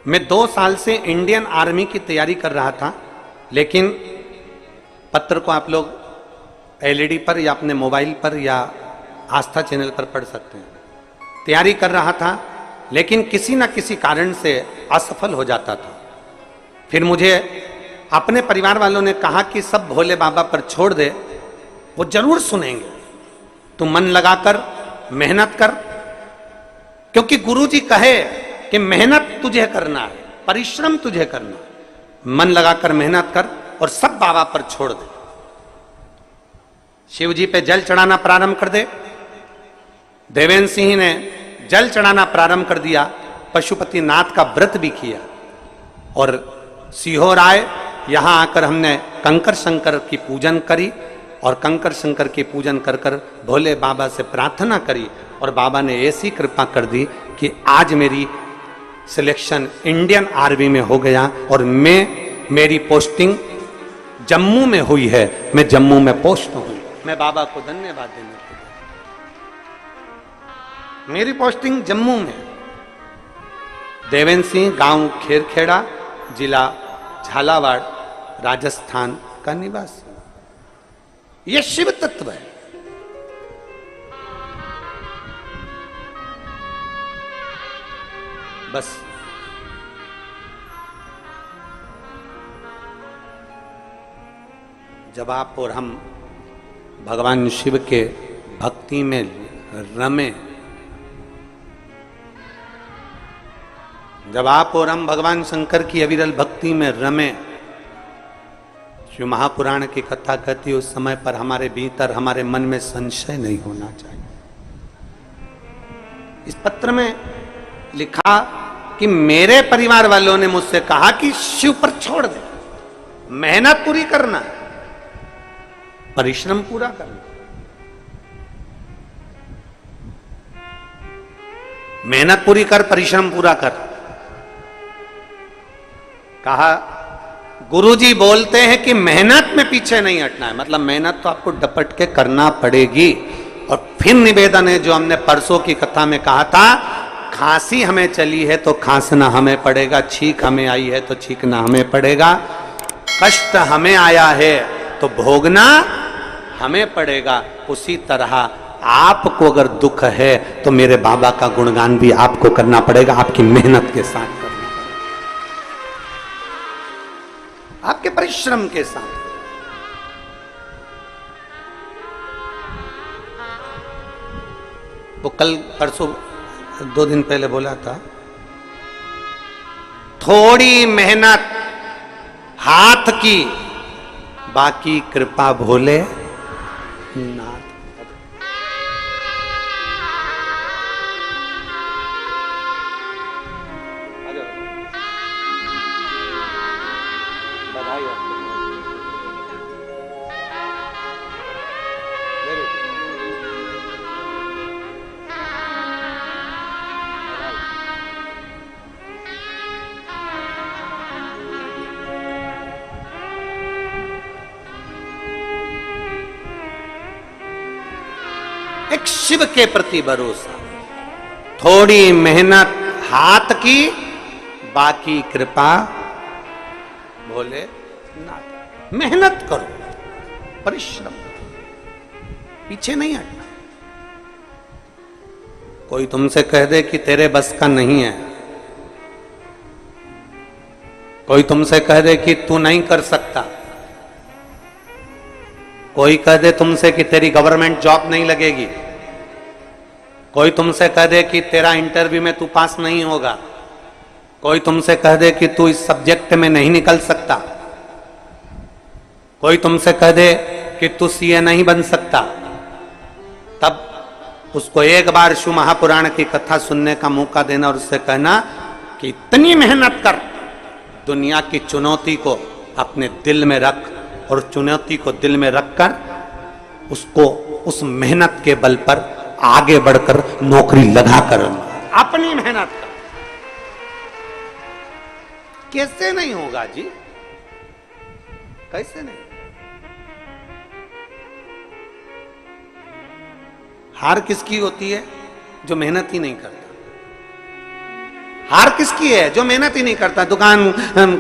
मैं 2 साल से इंडियन आर्मी की तैयारी कर रहा था, लेकिन पत्र को आप लोग एलईडी पर या अपने मोबाइल पर या आस्था चैनल पर पढ़ सकते हैं। तैयारी कर रहा था, लेकिन किसी न किसी कारण से असफल हो जाता था। फिर मुझे अपने परिवार वालों ने कहा कि सब भोले बाबा पर छोड़ दे, वो जरूर सुनेंगे, तू मन लगाकर मेहनत कर, क्योंकि गुरुजी कहे कि मेहनत तुझे करना है, परिश्रम तुझे करना है, मन लगाकर मेहनत कर और सब बाबा पर छोड़ दे। शिव जी पे जल चढ़ाना प्रारंभ कर दे। देवेंद्र सिंह ने जल चढ़ाना प्रारंभ कर दिया, पशुपति नाथ का व्रत भी किया और सीहोर आए। यहां आकर हमने कंकर शंकर की पूजन करी और कंकर शंकर की पूजन कर कर भोले बाबा से प्रार्थना करी और बाबा ने ऐसी कृपा कर दी कि आज मेरी सिलेक्शन इंडियन आर्मी में हो गया और मेरी पोस्टिंग जम्मू में हुई है। मैं जम्मू में पोस्ट हूं। मैं बाबा को धन्यवाद देने के लिए, मेरी पोस्टिंग जम्मू में। देवेंद्र सिंह, गांव खेरखेड़ा, जिला झालावाड़, राजस्थान का निवासी। यह शिव तत्व है। बस जब आप और हम भगवान शिव के भक्ति में रमे, जब आप और हम भगवान शंकर की अविरल भक्ति में रमे, शिव महापुराण की कथा कहती है उस समय पर हमारे भीतर हमारे मन में संशय नहीं होना चाहिए। इस पत्र में लिखा कि मेरे परिवार वालों ने मुझसे कहा कि शिव पर छोड़ दे, मेहनत पूरी करना, परिश्रम पूरा करना, मेहनत पूरी कर, परिश्रम पूरा कर। कहा गुरुजी बोलते हैं कि मेहनत में पीछे नहीं हटना है, मतलब मेहनत तो आपको डपट के करना पड़ेगी। और फिर निवेदन है जो हमने परसों की कथा में कहा था, खांसी हमें चली है तो खांसना हमें पड़ेगा, छींक हमें आई है तो छींकना हमें पड़ेगा, कष्ट हमें आया है तो भोगना हमें पड़ेगा। उसी तरह आपको अगर दुख है तो मेरे बाबा का गुणगान भी आपको करना पड़ेगा, आपकी मेहनत के साथ करना पड़ेगा, आपके परिश्रम के साथ। वो कल परसों 2 दिन पहले बोला था, थोड़ी मेहनत हाथ की, बाकी कृपा भोले नाथ। एक शिव के प्रति भरोसा, थोड़ी मेहनत हाथ की, बाकी कृपा भोले नाथ। मेहनत करो, परिश्रम करो, पीछे नहीं हटना। कोई तुमसे कह दे कि तेरे बस का नहीं है, कोई तुमसे कह दे कि तू नहीं कर सकता, कोई कह दे तुमसे कि तेरी गवर्नमेंट जॉब नहीं लगेगी, कोई तुमसे कह दे कि तेरा इंटरव्यू में तू पास नहीं होगा, कोई तुमसे कह दे कि तू इस सब्जेक्ट में नहीं निकल सकता, कोई तुमसे कह दे कि तू सीए नहीं बन सकता, तब उसको एक बार शिव महापुराण की कथा सुनने का मौका देना और उससे कहना कि इतनी मेहनत कर, दुनिया की चुनौती को अपने दिल में रख और चुनौती को दिल में रखकर उसको उस मेहनत के बल पर आगे बढ़कर नौकरी लगाकर अपनी मेहनत कर। कैसे नहीं होगा जी, कैसे नहीं? हार किसकी होती है? जो मेहनत ही नहीं करता। हार किसकी है? जो मेहनत ही नहीं करता। दुकान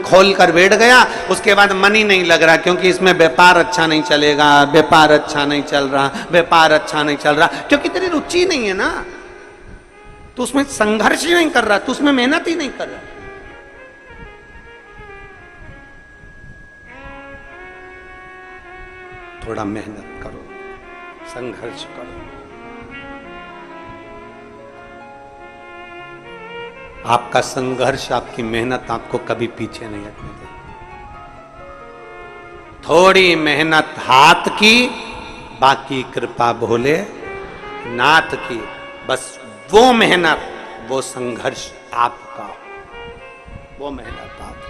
खोल कर बैठ गया, उसके बाद मन ही नहीं लग रहा क्योंकि इसमें व्यापार अच्छा नहीं चलेगा, व्यापार अच्छा नहीं चल रहा, व्यापार अच्छा नहीं चल रहा, क्योंकि तेरी रुचि नहीं है ना, तू उसमें संघर्ष ही नहीं कर रहा, तू उसमें मेहनत ही नहीं कर रहा। थोड़ा मेहनत करो, संघर्ष करो। आपका संघर्ष, आपकी मेहनत आपको कभी पीछे नहीं हटने देगी। थोड़ी मेहनत हाथ की, बाकी कृपा भोले नाथ की। बस वो मेहनत, वो संघर्ष आपका, वो मेहनत आपकी।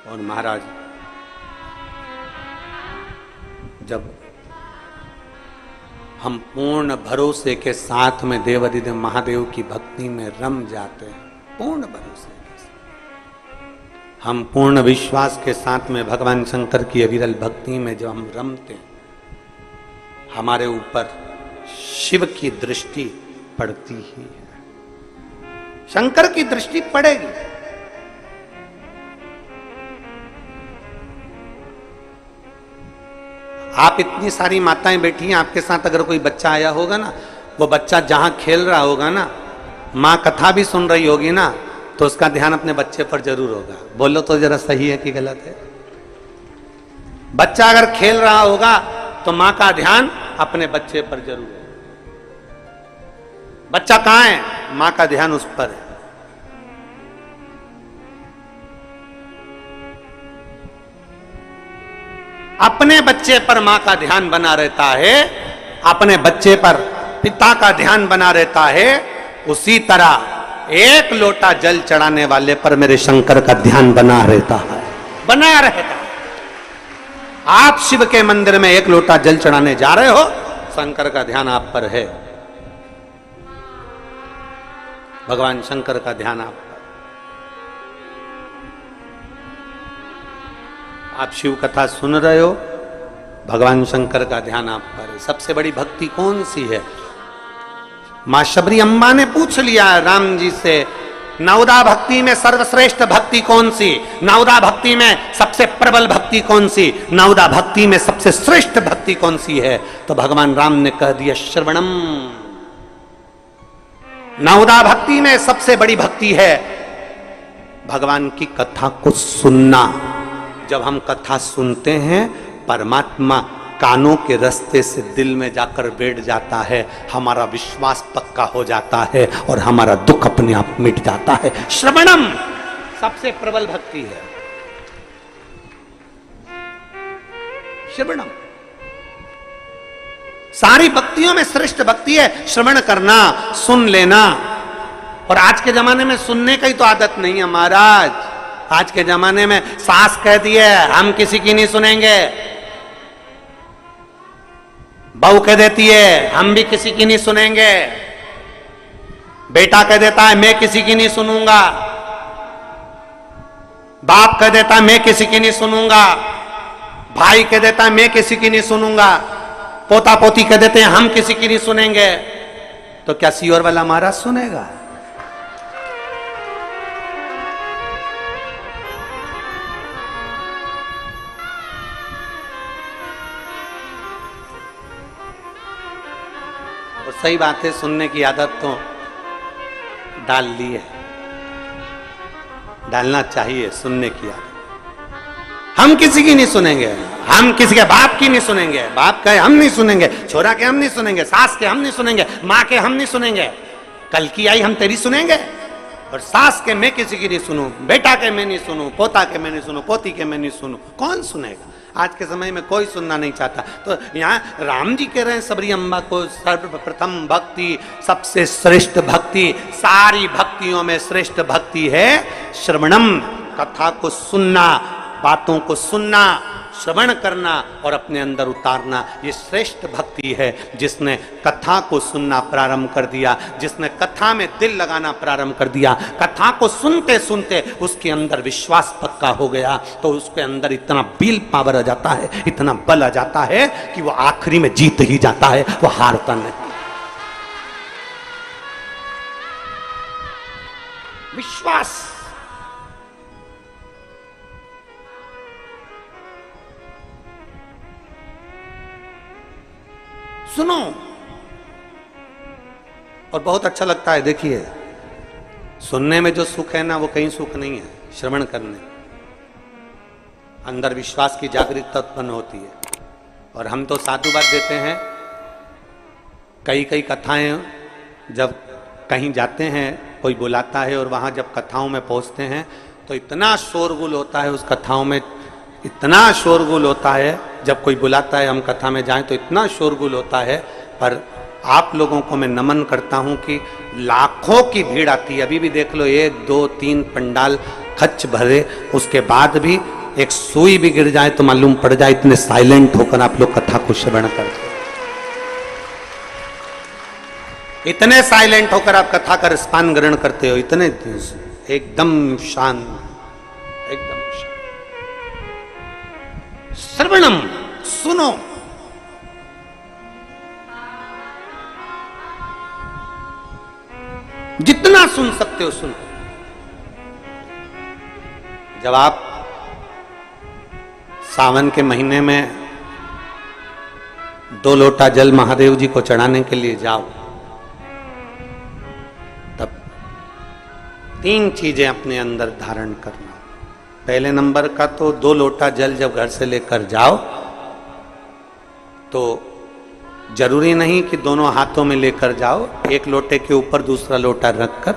और महाराज जब हम पूर्ण भरोसे के साथ में देवाधिदेव महादेव की भक्ति में रम जाते हैं, पूर्ण भरोसे के साथ, हम पूर्ण विश्वास के साथ में भगवान शंकर की अविरल भक्ति में जब हम रमते हैं, हमारे ऊपर शिव की दृष्टि पड़ती ही है, शंकर की दृष्टि पड़ेगी। आप इतनी सारी माताएं बैठी हैं, आपके साथ अगर कोई बच्चा आया होगा ना, वो बच्चा जहां खेल रहा होगा ना, माँ कथा भी सुन रही होगी ना, तो उसका ध्यान अपने बच्चे पर जरूर होगा। बोलो तो जरा सही है कि गलत है? बच्चा अगर खेल रहा होगा तो माँ का ध्यान अपने बच्चे पर जरूर है। बच्चा कहां है? माँ का ध्यान उस पर है। अपने बच्चे पर मां का ध्यान बना रहता है, अपने बच्चे पर पिता का ध्यान बना रहता है, उसी तरह एक लोटा जल चढ़ाने वाले पर मेरे शंकर का ध्यान बना रहता है, बना रहता है। आप शिव के मंदिर में एक लोटा जल चढ़ाने जा रहे हो, शंकर का ध्यान आप पर है, भगवान शंकर का ध्यान आप पर। आप शिव कथा सुन रहे हो, भगवान शंकर का ध्यान आप पर है। सबसे बड़ी भक्ति कौन सी है? मां शबरी अम्बा ने पूछ लिया राम जी से, नवदा भक्ति में सर्वश्रेष्ठ भक्ति कौन सी? नवदा भक्ति में सबसे प्रबल भक्ति कौन सी? नवदा भक्ति में सबसे श्रेष्ठ भक्ति कौन सी है? तो भगवान राम ने कह दिया श्रवणम। नवदा भक्ति में सबसे बड़ी भक्ति है भगवान की कथा को सुनना। जब हम कथा सुनते हैं, परमात्मा कानों के रास्ते से दिल में जाकर बैठ जाता है, हमारा विश्वास पक्का हो जाता है और हमारा दुख अपने आप मिट जाता है। श्रवणम सबसे प्रबल भक्ति है, श्रवणम सारी भक्तियों में श्रेष्ठ भक्ति है श्रवण करना, सुन लेना। और आज के जमाने में सुनने की तो आदत नहीं है महाराज। आज के जमाने में सास कह दिए हम किसी की नहीं सुनेंगे, बहू कह देती है हम भी किसी की नहीं सुनेंगे, बेटा कह देता है मैं किसी की नहीं सुनूंगा, बाप कह देता है मैं किसी की नहीं सुनूंगा, भाई कह देता है मैं किसी की नहीं सुनूंगा, पोता पोती कह देते हैं हम किसी की नहीं सुनेंगे। तो क्या सीओर वाला महाराज सुनेगा? सही बात है, सुनने की आदत तो डाल ली है, डालना चाहिए सुनने की आदत। हम किसी की नहीं सुनेंगे, हम किसी के बाप की नहीं सुनेंगे, बाप के हम नहीं सुनेंगे, छोरा के हम नहीं सुनेंगे, सास के हम नहीं सुनेंगे, माँ के हम नहीं सुनेंगे, कल की आई हम तेरी सुनेंगे। और सास के मैं किसी की नहीं सुनूं, बेटा के मैं नहीं सुनूं, पोता के मैं नहीं सुनूं, पोती के मैं नहीं सुनूं, कौन सुनेगा? आज के समय में कोई सुनना नहीं चाहता। तो यहाँ राम जी कह रहे हैं सबरी अम्बा को सर्वप्रथम भक्ति, सबसे श्रेष्ठ भक्ति, सारी भक्तियों में श्रेष्ठ भक्ति है श्रवणम, कथा को सुनना, बातों को सुनना, श्रवण करना और अपने अंदर उतारना। ये श्रेष्ठ भक्ति है। जिसने कथा को सुनना प्रारंभ कर दिया, जिसने कथा में दिल लगाना प्रारंभ कर दिया, कथा को सुनते सुनते उसके अंदर विश्वास पक्का हो गया, तो उसके अंदर इतना विल पावर आ जाता है, इतना बल आ जाता है कि वो आखिरी में जीत ही जाता है, वो हारता नहीं। विश्वास सुनो। और बहुत अच्छा लगता है, देखिए सुनने में जो सुख है ना, वो कहीं सुख नहीं है, श्रवण करने अंदर विश्वास की जागरूकता उत्पन्न होती है। और हम तो साधुवाद देते हैं, कई कई कथाएं जब कहीं जाते हैं, कोई बुलाता है और वहां जब कथाओं में पहुंचते हैं तो इतना शोरगुल होता है, उस कथाओं में इतना शोरगुल होता है। जब कोई बुलाता है हम कथा में जाएं तो इतना शोरगुल होता है। पर आप लोगों को मैं नमन करता हूं कि लाखों की भीड़ आती है। अभी भी देख लो 1 2 3 पंडाल खच भरे, उसके बाद भी एक सुई भी गिर जाए तो मालूम पड़ जाए, इतने साइलेंट होकर आप लोग कथा को श्रवण करते हो, इतने साइलेंट होकर आप कथा का रसपान ग्रहण करते हो, इतने एकदम शांत, एकदम श्रवणम, सुनो। जितना सुन सकते हो सुनो। जब आप सावन के महीने में 2 लोटा जल महादेव जी को चढ़ाने के लिए जाओ, तब 3 चीजें अपने अंदर धारण करना। पहले नंबर का तो 2 लोटा जल जब घर से लेकर जाओ तो जरूरी नहीं कि दोनों हाथों में लेकर जाओ, एक लोटे के ऊपर दूसरा लोटा रखकर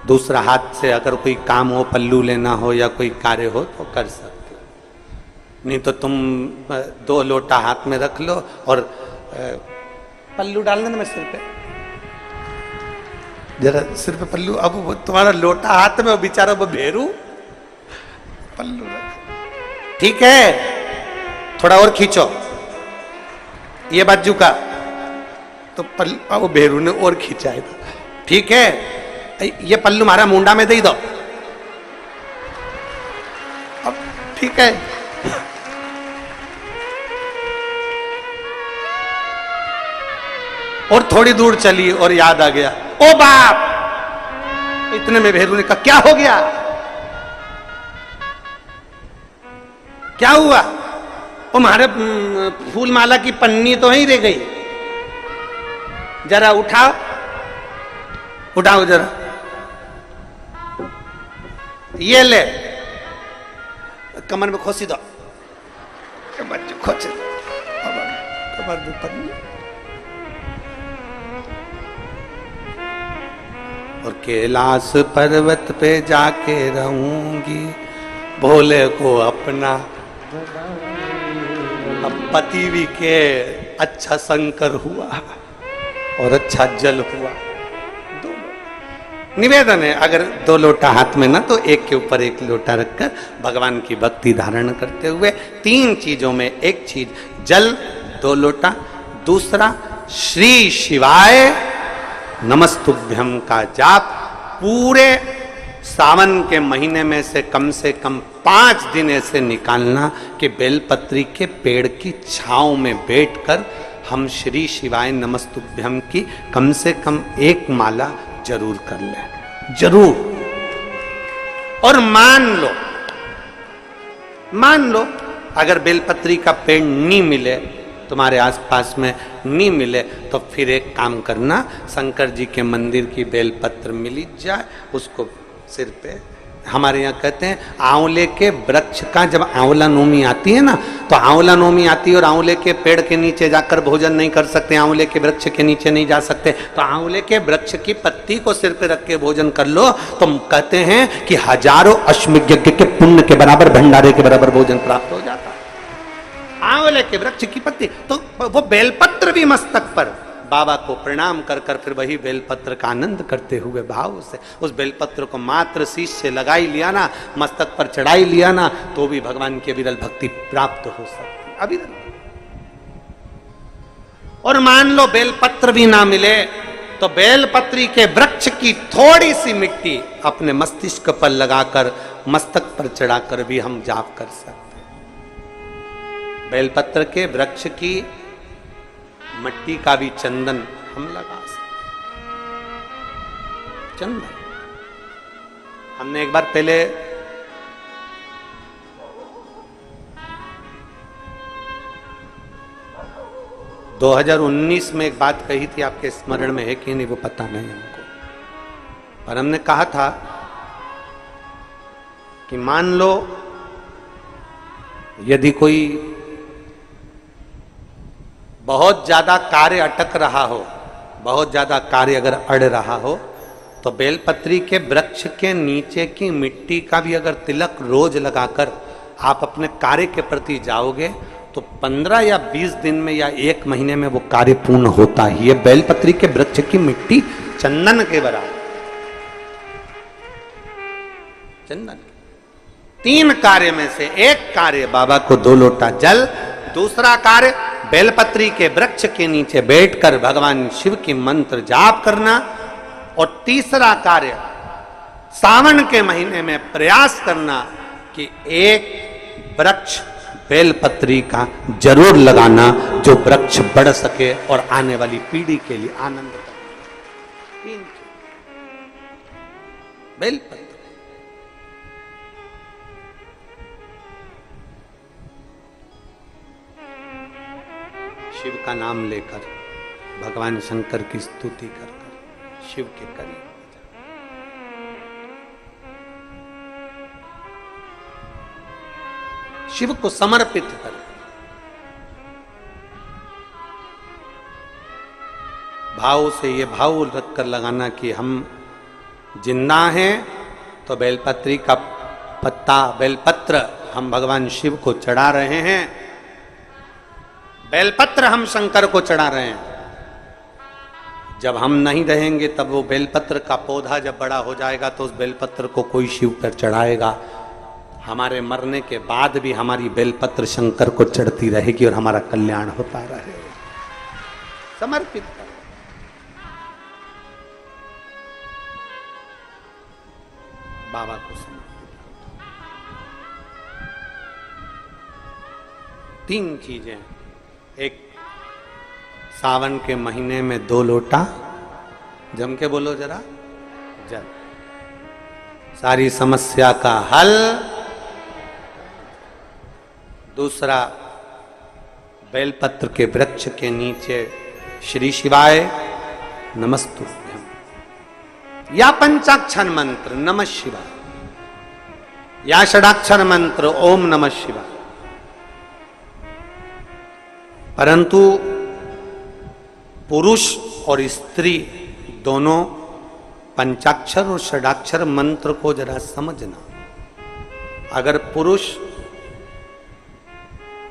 दूसरा हाथ से अगर कोई काम हो, पल्लू लेना हो या कोई कार्य हो तो कर सकते हो। नहीं तो तुम 2 लोटा हाथ में रख लो और पल्लू डालने ना मैं सिर पे, जरा सिर पे पल्लू। अब वो तुम्हारा लोटा हाथ में, वो बेचारा वो भेरू पल्लू रख, ठीक है, थोड़ा और खींचो ये बाजू का, तो पल्लू वो भेरू ने और खींचा है, ठीक है, ये पल्लू मारा मुंडा में दे दो, अब ठीक है। और थोड़ी दूर चली और याद आ गया, ओ बाप, इतने में भेरू ने कहा क्या हो गया, क्या हुआ? वो हमारे फूल माला की पन्नी तो ही रह गई, जरा उठाओ, उठाओ जरा, ये ले, कमर में खोसी दो, खोच कमर में पन्नी। और कैलाश पर्वत पे जाके रहूंगी भोले को अपना। अब पति भी के अच्छा शंकर हुआ और अच्छा जल हुआ। निवेदन है, अगर 2 लोटा हाथ में ना तो एक के ऊपर एक लोटा रखकर भगवान की भक्ति धारण करते हुए 3 चीजों में एक चीज जल 2 लोटा, दूसरा श्री शिवाय नमस्तुभ्यम का जाप पूरे सावन के महीने में से कम 5 दिन ऐसे निकालना कि बेलपत्री के पेड़ की छांव में बैठकर हम श्री शिवाय नमस्तुभ्यम की कम से कम 1 माला जरूर कर ले, जरूर। और मान लो अगर बेलपत्री का पेड़ नहीं मिले, तुम्हारे आसपास में नहीं मिले, तो फिर एक काम करना, शंकर जी के मंदिर की बेलपत्र मिली जाए, उसको सिर पे, हमारे यहाँ कहते हैं आंवले के वृक्ष का जब आंवला नोमी आती है ना, तो आंवला नोमी आती है और आंवले के पेड़ के नीचे जाकर भोजन नहीं कर सकते, आंवले के वृक्ष के नीचे नहीं जा सकते, तो आंवले के वृक्ष की पत्ती को सिर पे रख के भोजन कर लो, तो कहते हैं कि हजारों अश्वमेध यज्ञ के पुण्य के बराबर, भंडारे के बराबर भोजन प्राप्त हो जाता है। आंवले के वृक्ष की पत्ती, तो वो बेलपत्र भी मस्तक पर बाबा को प्रणाम कर कर फिर वही बेलपत्र का आनंद करते हुए भाव से उस बेलपत्र को मात्र शीश से लगाई लिया ना, मस्तक पर चढ़ाई लिया ना, तो भी भगवान की अविरल भक्ति प्राप्त हो सकती, अविरल। और मान लो बेलपत्र भी ना मिले तो बेलपत्री के वृक्ष की थोड़ी सी मिट्टी अपने मस्तिष्क पर लगाकर मस्तक पर चढ़ाकर भी हम जाप कर सकते हैं। बेलपत्र के वृक्ष की मिट्टी का भी चंदन हम लगा सकते, चंदन। हमने एक बार पहले – 2019 में एक बात कही थी, आपके स्मरण में है कि नहीं वो पता नहीं हमको, पर हमने कहा था कि मान लो यदि कोई बहुत ज्यादा कार्य अटक रहा हो, बहुत ज्यादा कार्य अगर अड़ रहा हो, तो बेलपत्री के वृक्ष के नीचे की मिट्टी का भी अगर तिलक रोज लगाकर आप अपने कार्य के प्रति जाओगे तो 15 या 20 दिन में या 1 महीने में वो कार्य पूर्ण होता ही। ये बेलपत्री के वृक्ष की मिट्टी चंदन के बराबर, चंदन। 3 कार्य में से एक कार्य बाबा को 2 लोटा जल, दूसरा कार्य बेलपत्री के वृक्ष के नीचे बैठकर भगवान शिव की मंत्र जाप करना, और तीसरा कार्य सावन के महीने में प्रयास करना कि एक वृक्ष बेलपत्री का जरूर लगाना जो वृक्ष बढ़ सके और आने वाली पीढ़ी के लिए आनंद करे। बेलपत्र शिव का नाम लेकर, भगवान शंकर की स्तुति कर कर शिव के करीब हो जाए। शिव को समर्पित कर भाव से ये भाव रखकर लगाना कि हम जिंदा हैं तो बेलपत्री का पत्ता, बेलपत्र हम भगवान शिव को चढ़ा रहे हैं, बेलपत्र हम शंकर को चढ़ा रहे हैं। जब हम नहीं रहेंगे तब वो बेलपत्र का पौधा जब बड़ा हो जाएगा तो उस बेलपत्र को कोई शिव पर चढ़ाएगा। हमारे मरने के बाद भी हमारी बेलपत्र शंकर को चढ़ती रहेगी और हमारा कल्याण होता रहेगा। समर्पित कर बाबा को समर्पित कर। 3 चीजें, एक सावन के महीने में 2 लोटा, जम के बोलो जरा, जल, सारी समस्या का हल। दूसरा, बेलपत्र के वृक्ष के नीचे श्री शिवाय नमस्तुभ्यम या पंचाक्षर मंत्र नमः शिवाय या षडाक्षर मंत्र ओम नमः शिवाय। परंतु पुरुष और स्त्री दोनों पंचाक्षर और षडाक्षर मंत्र को जरा समझना। अगर पुरुष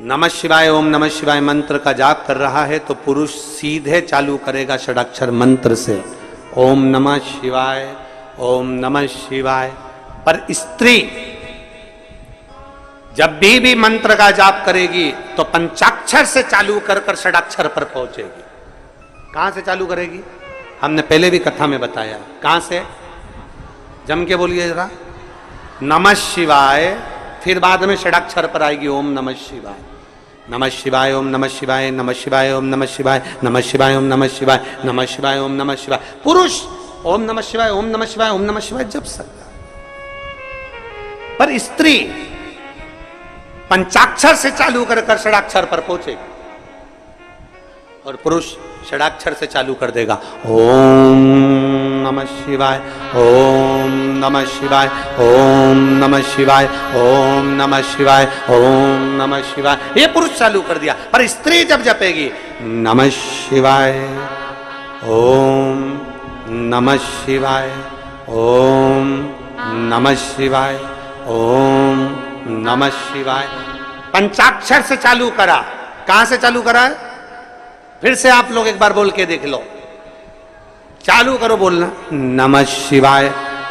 नमः शिवाय ओम नमः शिवाय मंत्र का जाप कर रहा है तो पुरुष सीधे चालू करेगा षडाक्षर मंत्र से, ओम नमः शिवाय ओम नमः शिवाय। पर स्त्री जब भी मंत्र का जाप करेगी तो पंचाक्षर से चालू कर कर षडाक्षर पर पहुंचेगी। कहां से चालू करेगी? हमने पहले भी कथा में बताया। कहां से? जम के बोलिए जरा, नमः शिवाय, फिर बाद में षडाक्षर पर आएगी ओम नमः शिवाय। नमः शिवाय ओम नमः शिवाय, नमः शिवाय ओम नमः शिवाय, नमः शिवाय ओम नमः शिवाय, नमः शिवाय ओम नमः शिवाय। पुरुष ओम नमः शिवाय ओम नमः शिवाय ओम नमः शिवाय जप सकता है, पर स्त्री पंचाक्षर से चालू कर कर षडाक्षर पर पहुंचेगी और पुरुष षडाक्षर से चालू कर देगा, ओम नमः शिवाय ओम नमः शिवाय ओम नमः शिवाय ओम नमः शिवाय ओम नमः शिवाय। ये पुरुष चालू कर दिया, पर स्त्री जब जपेगी नमः शिवाय ओम नमः शिवाय ओम नमः शिवाय ओम नमः शिवाय, पंचाक्षर से चालू करा। कहां से चालू करा है? फिर से आप लोग एक बार बोल के देख लो, चालू करो बोलना, नमः शिवाय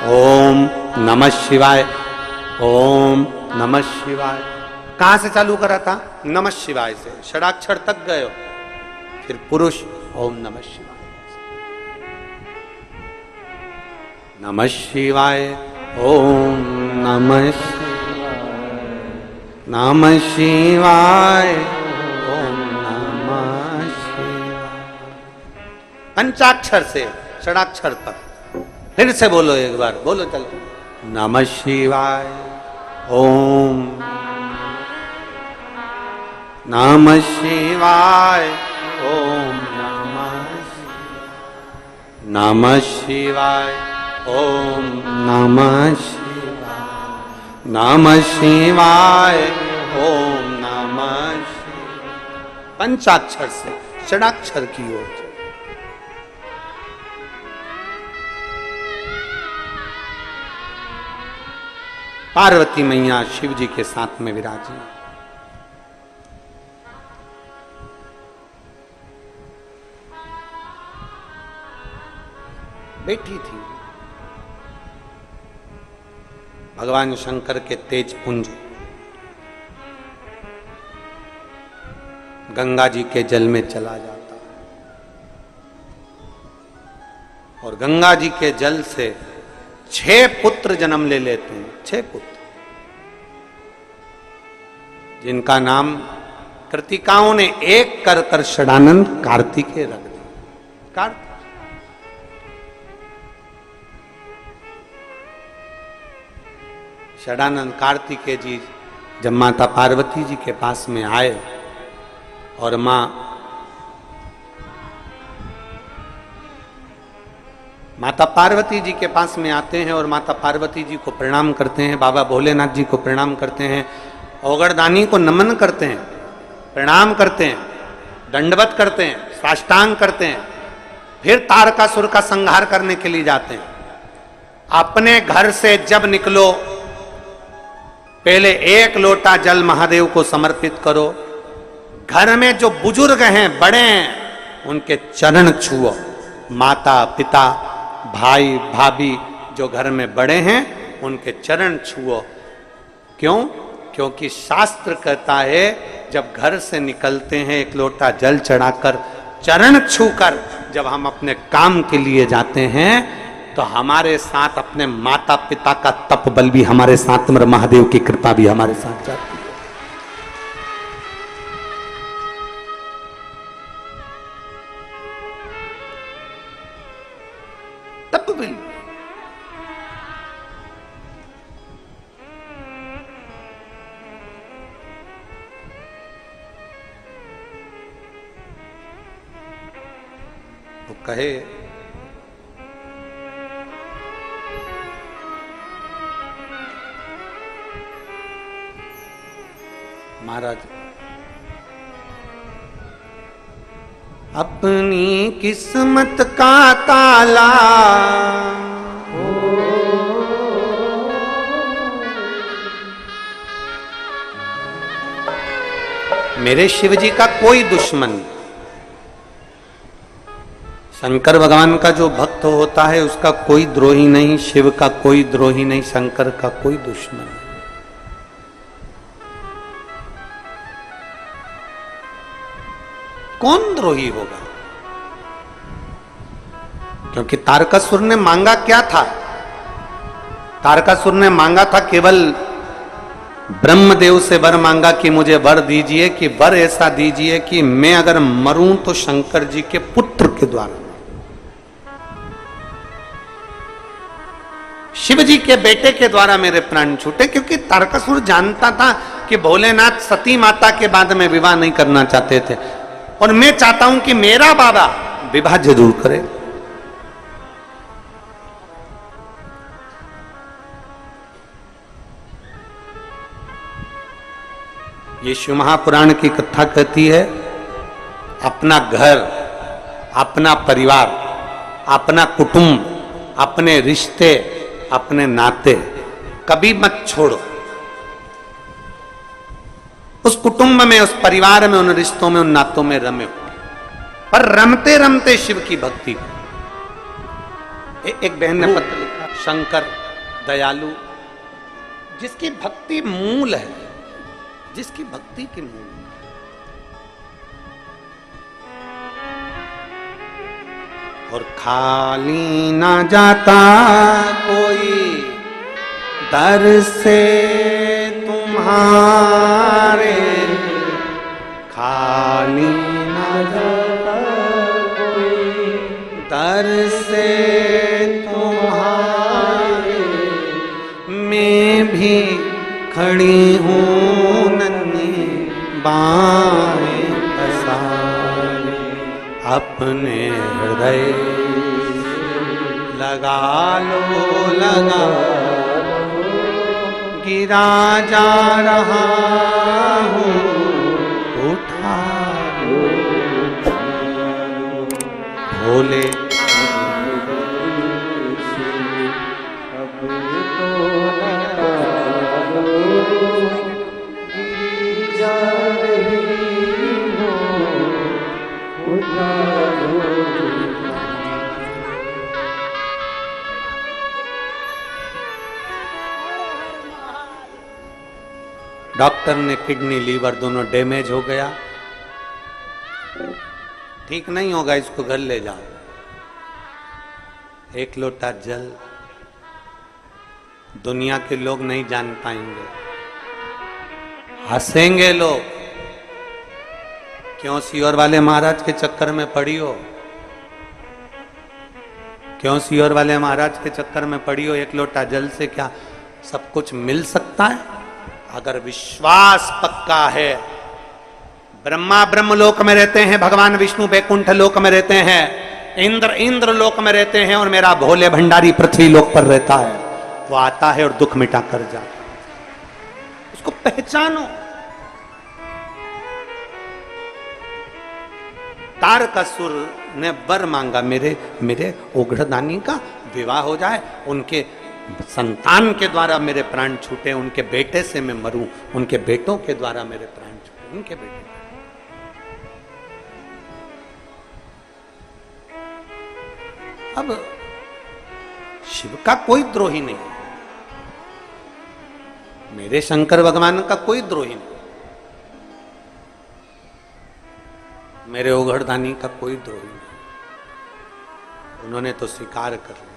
ओम नमः शिवाय ओम नमः शिवाय। कहां से चालू करा था? नमः शिवाय से, षडाक्षर तक गए हो। फिर पुरुष ओम नमः शिवाय, नमः शिवाय ओम नमः शिवाय, नमः शिवाय ओम नमः शिवाय। पंचाक्षर से षडाक्षर पर। फिर से बोलो एक बार, बोलो चलो, नमः शिवाय ओम नमः शिवाय ओम नमः शिवाय ओम नमः शिवाय, नमः शिवाय ओम नमः शिवाय। पंचाक्षर से षडाक्षर की ओर। पार्वती मैया शिव जी के साथ में विराजी। बैठी थी। भगवान शंकर के तेज पुंज गंगा जी के जल में चला जाता है और गंगा जी के जल से 6 पुत्र जन्म ले लेते हैं। 6 पुत्र जिनका नाम कृतिकाओं ने एक कर कर षडानंद कार्तिकेय रख दिया। कार्तिक षडानंद कार्तिकेय जी जब माता पार्वती जी के पास में आए और माँ माता पार्वती जी के पास में आते हैं और माता पार्वती जी को प्रणाम करते हैं, बाबा भोलेनाथ जी को प्रणाम करते हैं, औगरदानी को नमन करते हैं, प्रणाम करते हैं, दंडवत करते हैं, साष्टांग करते हैं। फिर तारकासुर का संहार करने के लिए जाते हैं। अपने घर से जब निकलो पहले 1 लोटा जल महादेव को समर्पित करो। घर में जो बुजुर्ग हैं, बड़े हैं, उनके चरण छुओ। माता पिता भाई भाभी जो घर में बड़े हैं उनके चरण छुओ। क्यों? क्योंकि शास्त्र कहता है जब घर से निकलते हैं 1 लोटा जल चढ़ाकर, चरण छूकर जब हम अपने काम के लिए जाते हैं तो हमारे साथ अपने माता पिता का तप बल भी हमारे साथ, महादेव की कृपा भी हमारे साथ जाती है। तप बल तो कहे महाराज, अपनी किस्मत का ताला मेरे शिव जी का कोई दुश्मन नहीं। शंकर भगवान का जो भक्त होता है उसका कोई द्रोही नहीं, शिव का कोई द्रोही नहीं, शंकर का कोई दुश्मन नहीं। कौन द्रोही होगा? क्योंकि तारकासुर ने मांगा क्या था? तारकासुर ने मांगा था केवल ब्रह्मदेव से वर मांगा कि मुझे वर दीजिए, कि वर ऐसा दीजिए कि मैं अगर मरूं तो शंकर जी के पुत्र के द्वारा, शिव जी के बेटे के द्वारा मेरे प्राण छूटे। क्योंकि तारकासुर जानता था कि भोलेनाथ सती माता के बाद में विवाह नहीं करना चाहते थे और मैं चाहता हूं कि मेरा बाबा विवाह जरूर करे। ये शिव महापुराण की कथा कहती है, अपना घर, अपना परिवार, अपना कुटुंब, अपने रिश्ते, अपने नाते कभी मत छोड़ो। उस कुटुंब में, उस परिवार में, उन रिश्तों में, उन नातों में रमे, पर रमते रमते शिव की भक्ति। एक बहन ने पत्र लिखा, शंकर दयालु, जिसकी भक्ति मूल है, जिसकी भक्ति की मूल है। और खाली ना जाता कोई दर से तुम्हारे, खाली ना जाता कोई दर से तुम्हारे, मैं भी खड़ी हूँ नन्ही बाहें पसारे, अपने हृदय लगा लो, लगा गिरा जा रहा हूँ, उठा लो भोले। डॉक्टर ने किडनी लीवर दोनों डैमेज हो गया, ठीक नहीं होगा, इसको घर ले जाओ। 1 लोटा जल दुनिया के लोग नहीं जान पाएंगे, हंसेंगे लोग। क्यों सीहोर वाले महाराज के चक्कर में पड़ी हो? क्यों सीहोर वाले महाराज के चक्कर में पड़ी हो? 1 लोटा जल से क्या सब कुछ मिल सकता है? अगर विश्वास पक्का है, ब्रह्मा ब्रह्मलोक में रहते हैं, भगवान विष्णु बैकुंठ लोक में रहते हैं, इंद्र लोक में रहते हैं और मेरा भोले भंडारी पृथ्वी लोक पर रहता है। वो आता है और दुख मिटा कर जाता है। उसको पहचानो। तारकासुर ने वर मांगा, मेरे ओघड़दानी का विवाह हो जाए, उनके संतान के द्वारा मेरे प्राण छूटे, उनके बेटे से मैं मरूं, उनके बेटों के द्वारा मेरे प्राण छूटे, उनके बेटे। अब शिव का कोई द्रोही नहीं, मेरे शंकर भगवान का कोई द्रोही नहीं, मेरे ओघड़दानी का कोई द्रोही नहीं। उन्होंने तो स्वीकार कर लिया।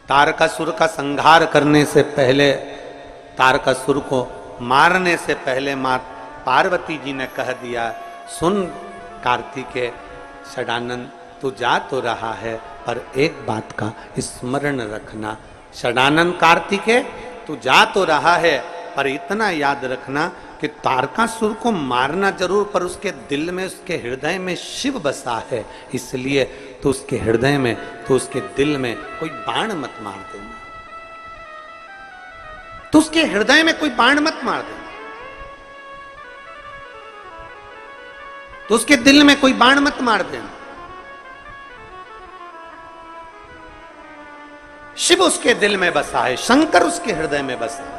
तारकासुर का संहार करने से पहले, तारकासुर को मारने से पहले मां पार्वती जी ने कह दिया, सुन कार्तिकेय षडानंद, तू जा तो रहा है पर एक बात का स्मरण रखना। षडानंद कार्तिकेय, तू जा तो रहा है पर इतना याद रखना कि तारकासुर को मारना जरूर, पर उसके दिल में, उसके हृदय में शिव बसा है, इसलिए तो उसके हृदय में, तो उसके दिल में कोई बाण मत मार देना। तो उसके हृदय में कोई बाण मत मार देना, तो उसके दिल में कोई बाण मत मार देना। शिव उसके दिल में बसा है, शंकर उसके हृदय में बसा है।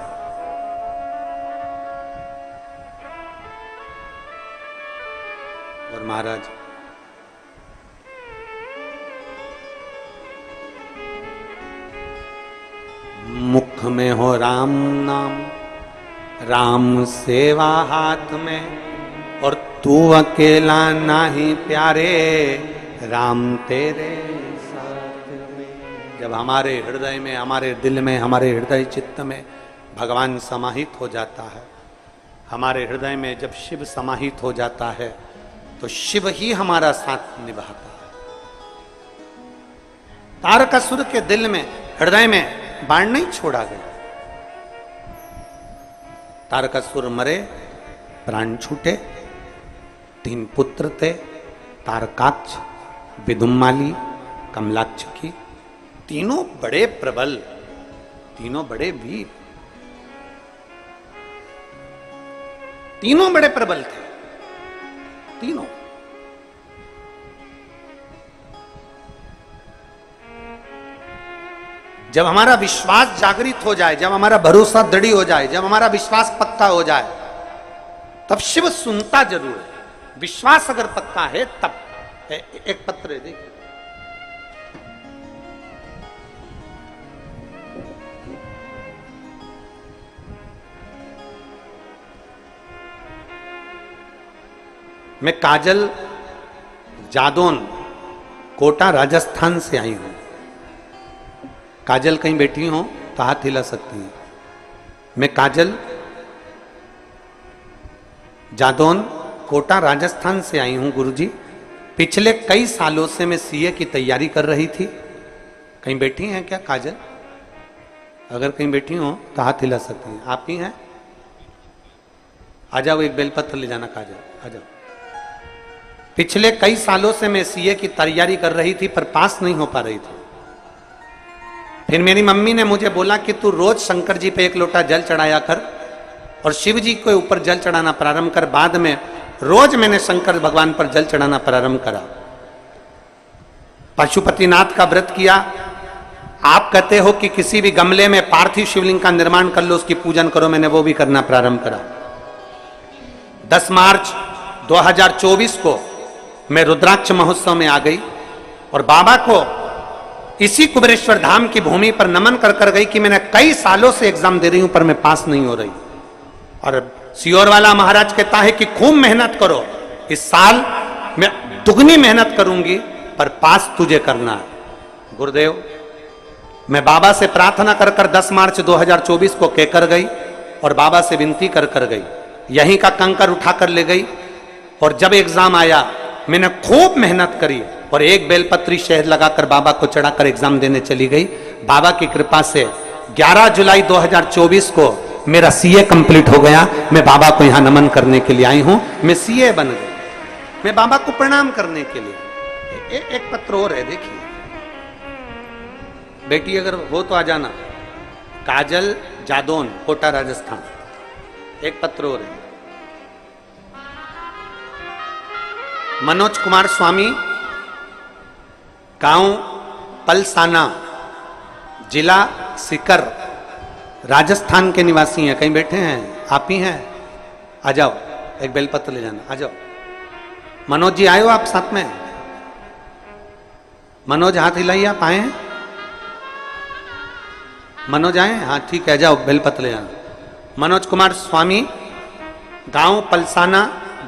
और महाराज मुख में हो राम नाम, राम सेवा हाथ में, और तू अकेला नाही प्यारे, राम तेरे साथ में। जब हमारे हृदय में, हमारे दिल में, हमारे हृदय चित्त में भगवान समाहित हो जाता है, हमारे हृदय में जब शिव समाहित हो जाता है, तो शिव ही हमारा साथ निभाता है। तारकासुर के दिल में, हृदय में बाण नहीं छोड़ा गया। तारकासुर मरे, प्राण छूटे। 3 पुत्र थे, तारकाक्ष, विदुम्माली, कमलाक्ष की। तीनों बड़े प्रबल, तीनों बड़े वीर, तीनों बड़े प्रबल थे, तीनों। जब हमारा विश्वास जागृत हो जाए, जब हमारा भरोसा दृढ़ हो जाए, जब हमारा विश्वास पक्का हो जाए, तब शिव सुनता जरूर है। विश्वास अगर पक्का है तब। एक पत्र है, देखिए। मैं काजल जादौन, कोटा, राजस्थान से आई हूं। काजल कहीं बैठी हो तो हाथ हिला सकती हैं। मैं काजल जादौन, कोटा, राजस्थान से आई हूं गुरुजी। पिछले कई सालों से मैं सीए की तैयारी कर रही थी। कहीं बैठी हैं क्या काजल? अगर कहीं बैठी हो तो हाथ हिला सकती हैं। आप ही हैं? आ जाओ, एक बेलपत्र ले जाना काजल, आ जाओ। पिछले कई सालों से मैं सीए की तैयारी कर रही थी पर पास नहीं हो पा रही थी। फिर मेरी मम्मी ने मुझे बोला कि तू रोज शंकर जी पे 1 लोटा जल चढ़ाया कर और शिव जी के ऊपर जल चढ़ाना प्रारंभ कर। बाद में रोज मैंने शंकर भगवान पर जल चढ़ाना प्रारंभ करा। पशुपतिनाथ का व्रत किया। आप कहते हो कि किसी भी गमले में पार्थिव शिवलिंग का निर्माण कर लो, उसकी पूजन करो, मैंने वो भी करना प्रारंभ करा। 10 मार्च 2024 को मैं रुद्राक्ष महोत्सव में आ गई और बाबा को इसी कुबेरेश्वर धाम की भूमि पर नमन कर कर गई कि मैंने कई सालों से एग्जाम दे रही हूं पर मैं पास नहीं हो रही। और सियोर वाला महाराज कहता है कि खूब मेहनत करो, इस साल मैं दुगनी मेहनत करूंगी पर पास तुझे करना है। गुरुदेव, मैं बाबा से प्रार्थना कर कर 10 मार्च 2024 को कहकर गई और बाबा से विनती कर कर गई। यहीं का कंकर उठा कर ले गई और जब एग्जाम आया मैंने खूब मेहनत करी और एक बेलपत्री शहद लगाकर बाबा को चढ़ाकर एग्जाम देने चली गई। बाबा की कृपा से 11 जुलाई 2024 को मेरा सीए कंप्लीट हो गया। मैं बाबा को यहां नमन करने के लिए आई हूं। मैं सीए बन गई, मैं बाबा को प्रणाम करने के लिए। एक पत्र और है, देखिए बेटी अगर हो तो आ जाना। काजल जादौन, कोटा राजस्थान। एक पत्र और है। मनोज कुमार स्वामी, गांव पलसाना, जिला सीकर, राजस्थान के निवासी हैं। कहीं बैठे हैं? आप ही हैं? आ जाओ, एक बेलपत्र ले जाना। आ जाओ मनोज जी, आए हो आप साथ में? मनोज हाथ हिलाइए, आप आए हैं? मनोज आए? हाँ ठीक है, जाओ बेलपत्र ले जाना। मनोज कुमार स्वामी, गांव पलसाना,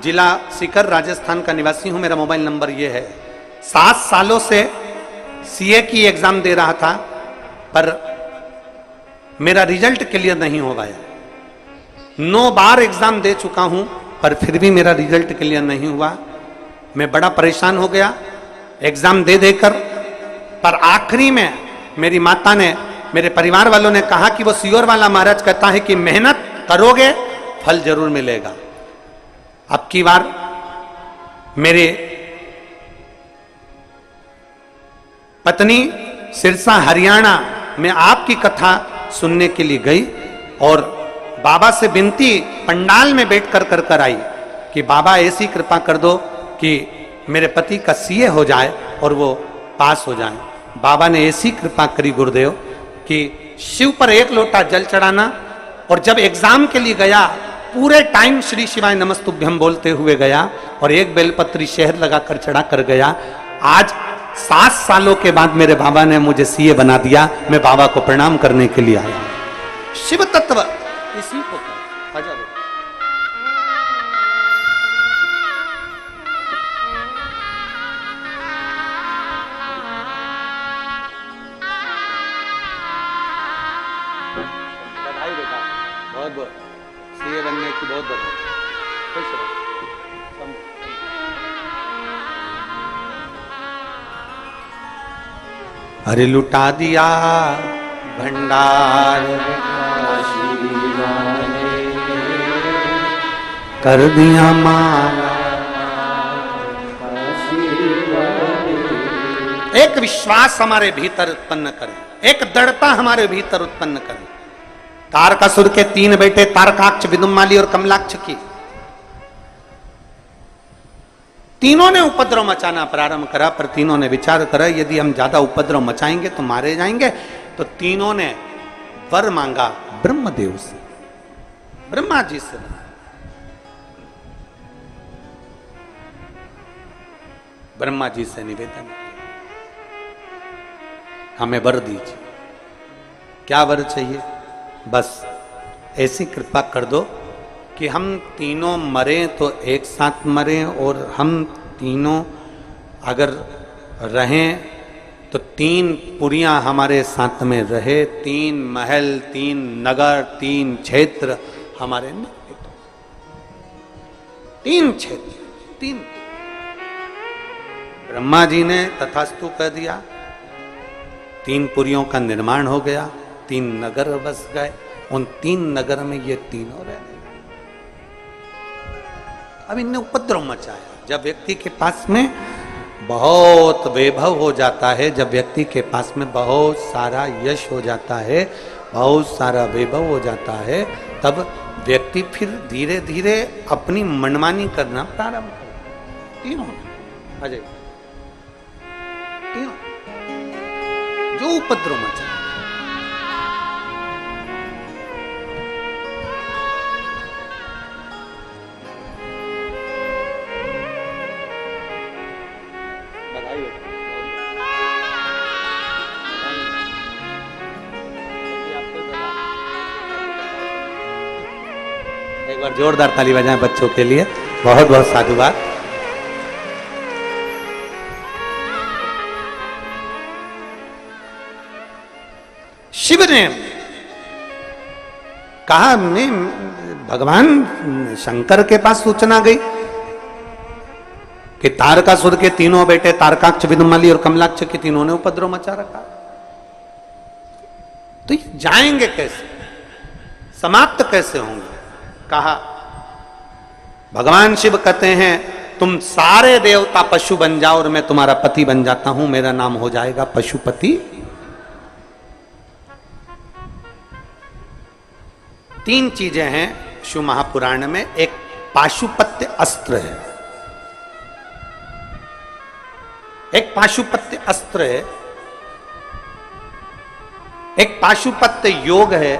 जिला सीकर, राजस्थान का निवासी हूं। मेरा मोबाइल नंबर ये है। 7 सालों से सीए की एग्जाम दे रहा था, पर मेरा रिजल्ट क्लियर नहीं हो पाया। 9 बार एग्जाम दे चुका हूं, पर फिर भी मेरा रिजल्ट क्लियर नहीं हुआ। मैं बड़ा परेशान हो गया एग्जाम दे देकर। पर आखिरी में मेरी माता ने, मेरे परिवार वालों ने कहा कि वो सियोर वाला महाराज कहता है कि मेहनत करोगे फल जरूर मिलेगा। अब की बार मेरे पत्नी सिरसा हरियाणा में आपकी कथा सुनने के लिए गई और बाबा से विनती पंडाल में बैठ कर कर आई कि बाबा ऐसी कृपा कर दो कि मेरे पति का सीए हो जाए और वो पास हो जाए। बाबा ने ऐसी कृपा करी गुरुदेव कि शिव पर 1 लोटा जल चढ़ाना, और जब एग्जाम के लिए गया पूरे टाइम श्री शिवाय नमस्तुभ्यम बोलते हुए गया और एक बेलपत्री शहर लगाकर चढ़ा कर गया। आज 7 सालों के बाद मेरे बाबा ने मुझे सीए बना दिया। मैं बाबा को प्रणाम करने के लिए आया। शिव तत्व इसी को बधाई बेटा, बहुत बहुत सीए बनने की बहुत बधाई। खुश रहो। अरे लुटा दिया भंडार, कर दिया माला। एक विश्वास हमारे भीतर उत्पन्न करें, एक दृढ़ता हमारे भीतर उत्पन्न करें। तारकासुर के 3 बेटे तारकाक्ष, विदुम्माली और कमलाक्ष की, तीनों ने उपद्रव मचाना प्रारंभ करा। पर तीनों ने विचार करा यदि हम ज्यादा उपद्रव मचाएंगे तो मारे जाएंगे। तो तीनों ने वर मांगा ब्रह्मदेव से, ब्रह्मा जी से। ब्रह्मा जी से निवेदन, हमें वर दीजिए। क्या वर चाहिए? बस ऐसी कृपा कर दो कि हम तीनों मरें तो एक साथ मरें, और हम तीनों अगर रहें तो 3 पुरियां हमारे साथ में रहे, 3 महल, 3 नगर, 3 क्षेत्र हमारे में, 3 क्षेत्र, 3। ब्रह्मा जी ने तथास्तु कह दिया। 3 पुरियों का निर्माण हो गया, 3 नगर बस गए। उन 3 नगर में ये तीनों रहने। अब इनने उपद्रव मचाया। जब व्यक्ति के पास में बहुत वैभव हो जाता है, जब व्यक्ति के पास में बहुत सारा यश हो जाता है, बहुत सारा वैभव हो जाता है, तब व्यक्ति फिर धीरे धीरे अपनी मनमानी करना प्रारंभ करता। तीनों अजय, तीनों जो उपद्रव मचाया। एक बार जोरदार ताली बजाएं बच्चों के लिए। बहुत बहुत साधुवाद। शिव ने कहा, मैं भगवान शंकर के पास सूचना गई कि तारकासुर के 3 बेटे तारकाक्ष, विदुम्माली और कमलाक्ष के तीनों ने उपद्रव मचा रखा। तो ये जाएंगे कैसे, समाप्त कैसे होंगे? कहा, भगवान शिव कहते हैं तुम सारे देवता पशु बन जाओ और मैं तुम्हारा पति बन जाता हूं, मेरा नाम हो जाएगा पशुपति। 3 चीजें हैं शिव महापुराण में। एक पाशुपत्य अस्त्र है, एक पाशुपत्य अस्त्र है, एक पाशुपत्य योग है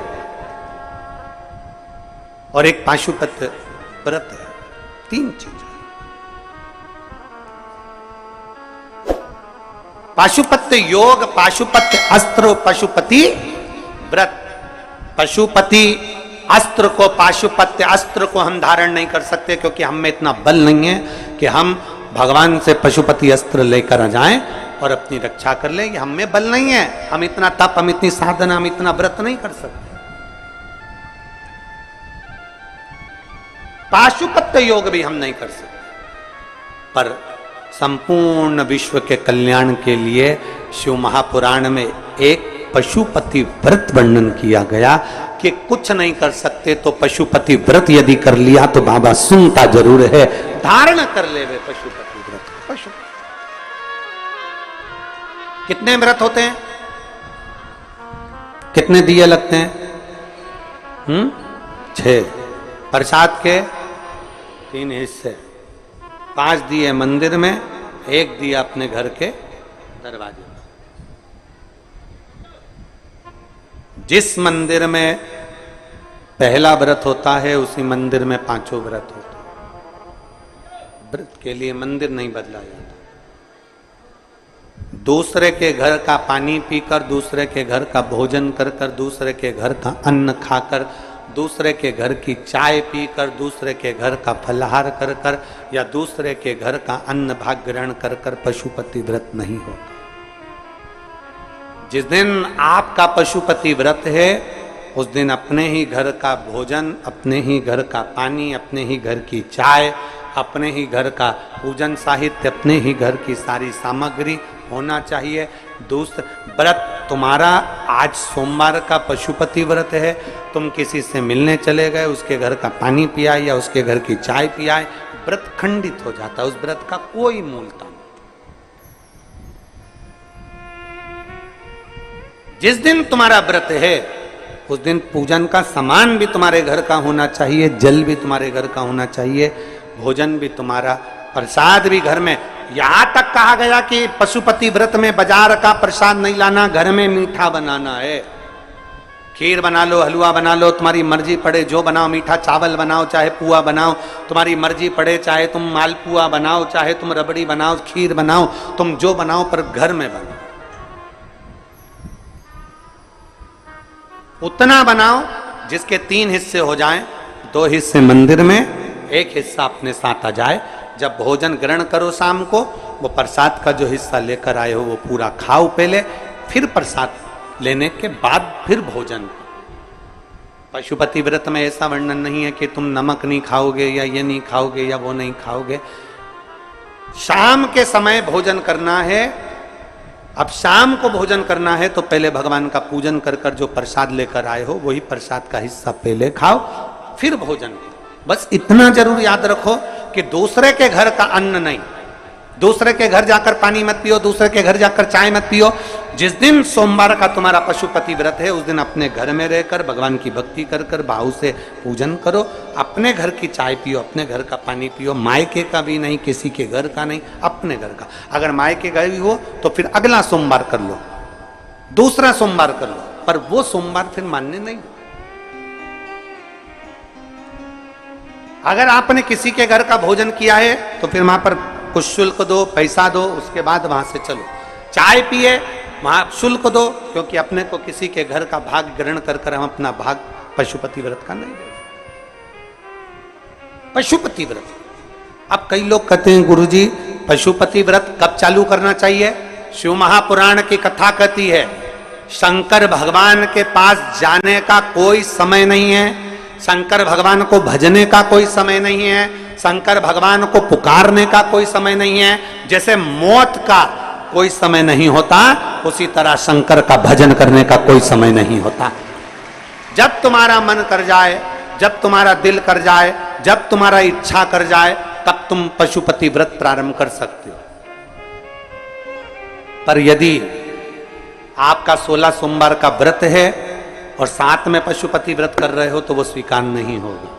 और एक पाशुपत्य व्रत है। 3 चीजें। पाशुपत्य योग, पाशुपत्य अस्त्र, पशुपति व्रत। पशुपति अस्त्र को, पाशुपत्य अस्त्र को हम धारण नहीं कर सकते क्योंकि हम में इतना बल नहीं है कि हम भगवान से पशुपति अस्त्र लेकर आ जाएं और अपनी रक्षा कर लें। हम में बल नहीं है, हम इतना तप, हम इतनी साधना, हम इतना व्रत नहीं कर सकते। पाशुपत्य योग भी हम नहीं कर सकते, पर संपूर्ण विश्व के कल्याण के लिए शिव महापुराण में एक पशुपति व्रत वर्णन किया गया कि कुछ नहीं कर सकते तो पशुपति व्रत यदि कर लिया तो बाबा सुनता जरूर है, धारण कर ले वे पशुपति व्रत। पशु कितने व्रत होते हैं, कितने दिए लगते हैं? 6। प्रसाद के 3 हिस्से, 5 दिए मंदिर में, 1 दिया अपने घर के दरवाजे में। जिस मंदिर में पहला व्रत होता है उसी मंदिर में 5 व्रत होते हैं। व्रत के लिए मंदिर नहीं बदला जाता। दूसरे के घर का पानी पीकर, दूसरे के घर का भोजन कर कर, दूसरे के घर का अन्न खाकर, दूसरे के घर की चाय पीकर, दूसरे के घर का फलाहार कर कर या दूसरे के घर का अन्न भाग ग्रहण कर कर पशुपति व्रत नहीं होता। जिस दिन आपका पशुपति व्रत है उस दिन अपने ही घर का भोजन, अपने ही घर का पानी, अपने ही घर की चाय, अपने ही घर का पूजन साहित्य, अपने ही घर की सारी सामग्री होना चाहिए। दूसरा व्रत तुम्हारा, आज सोमवार का पशुपति व्रत है, तुम किसी से मिलने चले गए, उसके घर का पानी पिया या उसके घर की चाय पियाए, व्रत खंडित हो जाता है। उस व्रत का कोई मूलता नहीं। जिस दिन तुम्हारा व्रत है उस दिन पूजन का सामान भी तुम्हारे घर का होना चाहिए, जल भी तुम्हारे घर का होना चाहिए, भोजन भी तुम्हारा, प्रसाद भी घर में। यहां तक कहा गया कि पशुपति व्रत में बाजार का प्रसाद नहीं लाना, घर में मीठा बनाना है। खीर बना लो, हलवा बना लो, तुम्हारी मर्जी पड़े जो बनाओ, मीठा चावल बनाओ, चाहे पुआ बनाओ, तुम्हारी मर्जी पड़े, चाहे तुम मालपुआ बनाओ, चाहे तुम रबड़ी बनाओ, खीर बनाओ, तुम जो बनाओ, पर घर में बनाओ। उतना बनाओ जिसके 3 हिस्से हो जाएं, 2 हिस्से मंदिर में, 1 हिस्सा अपने साथ आ जाए। जब भोजन ग्रहण करो शाम को, वो प्रसाद का जो हिस्सा लेकर आए हो वो पूरा खाओ पहले, फिर प्रसाद लेने के बाद फिर भोजन। पशुपति व्रत में ऐसा वर्णन नहीं है कि तुम नमक नहीं खाओगे या ये नहीं खाओगे या वो नहीं खाओगे। शाम के समय भोजन करना है। अब शाम को भोजन करना है तो पहले भगवान का पूजन कर कर जो प्रसाद लेकर आए हो वही प्रसाद का हिस्सा पहले खाओ, फिर भोजन करो। बस इतना जरूर याद रखो कि दूसरे के घर का अन्न नहीं, दूसरे के घर जाकर पानी मत पियो, दूसरे के घर जाकर चाय मत पियो। जिस दिन सोमवार का तुम्हारा पशुपति व्रत है उस दिन अपने घर में रहकर भगवान की भक्ति कर कर भाव से पूजन करो। अपने घर की चाय पियो, अपने घर का पानी पियो, मायके का भी नहीं, किसी के घर का नहीं, अपने घर का। अगर मायके गए हो तो फिर अगला सोमवार कर लो, दूसरा सोमवार कर लो, पर वो सोमवार फिर मान्य नहीं। अगर आपने किसी के घर का भोजन किया है तो फिर वहां पर कुछ शुल्क दो, पैसा दो, उसके बाद वहां से चलो। चाय पिए, वहां शुल्क दो, क्योंकि अपने को किसी के घर का भाग ग्रहण कर कर हम अपना भाग पशुपति व्रत का नहीं दे। पशुपति व्रत। अब कई लोग कहते हैं गुरुजी पशुपति व्रत कब चालू करना चाहिए? शिव महापुराण की कथा कहती है शंकर भगवान के पास जाने का कोई समय नहीं है, शंकर भगवान को भजने का कोई समय नहीं है, शंकर भगवान को पुकारने का कोई समय नहीं है। जैसे मौत का कोई समय नहीं होता उसी तरह शंकर का भजन करने का कोई समय नहीं होता। जब तुम्हारा मन कर जाए, जब तुम्हारा दिल कर जाए, जब तुम्हारा इच्छा कर जाए, तब तुम पशुपति व्रत प्रारंभ कर सकते हो। पर यदि आपका 16 सोमवार का व्रत है और साथ में पशुपति व्रत कर रहे हो तो वो स्वीकार नहीं होगा।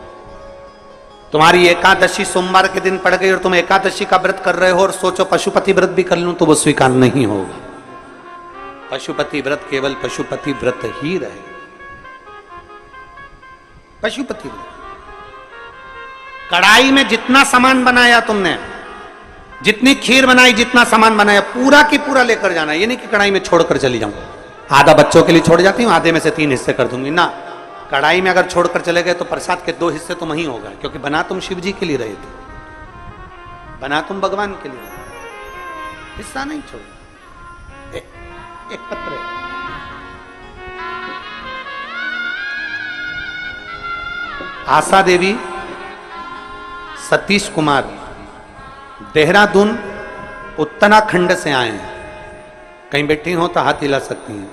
तुम्हारी एकादशी सोमवार के दिन पड़ गई और तुम एकादशी का व्रत कर रहे हो और सोचो पशुपति व्रत भी कर लूं तो वो स्वीकार नहीं होगा। पशुपति व्रत केवल पशुपति व्रत ही रहे। पशुपति व्रत, कढ़ाई में जितना सामान बनाया तुमने, जितनी खीर बनाई, जितना सामान बनाया, पूरा की पूरा लेकर जाना। ये नहीं कि कढ़ाई में छोड़कर चली जाऊं, आधा बच्चों के लिए छोड़ जाती हूं, आधे में से 3 हिस्से कर दूंगी ना। कढ़ाई में अगर छोड़कर चले गए तो प्रसाद के 2 हिस्से तो वहीं होगा, क्योंकि बना तुम शिव जी के लिए रहे थे, बना तुम भगवान के लिए, हिस्सा नहीं छोड़। एक पत्र है, आशा देवी, सतीश कुमार, देहरादून उत्तराखंड से आए हैं। कहीं बैठी हो तो हाथ हिला सकती हैं।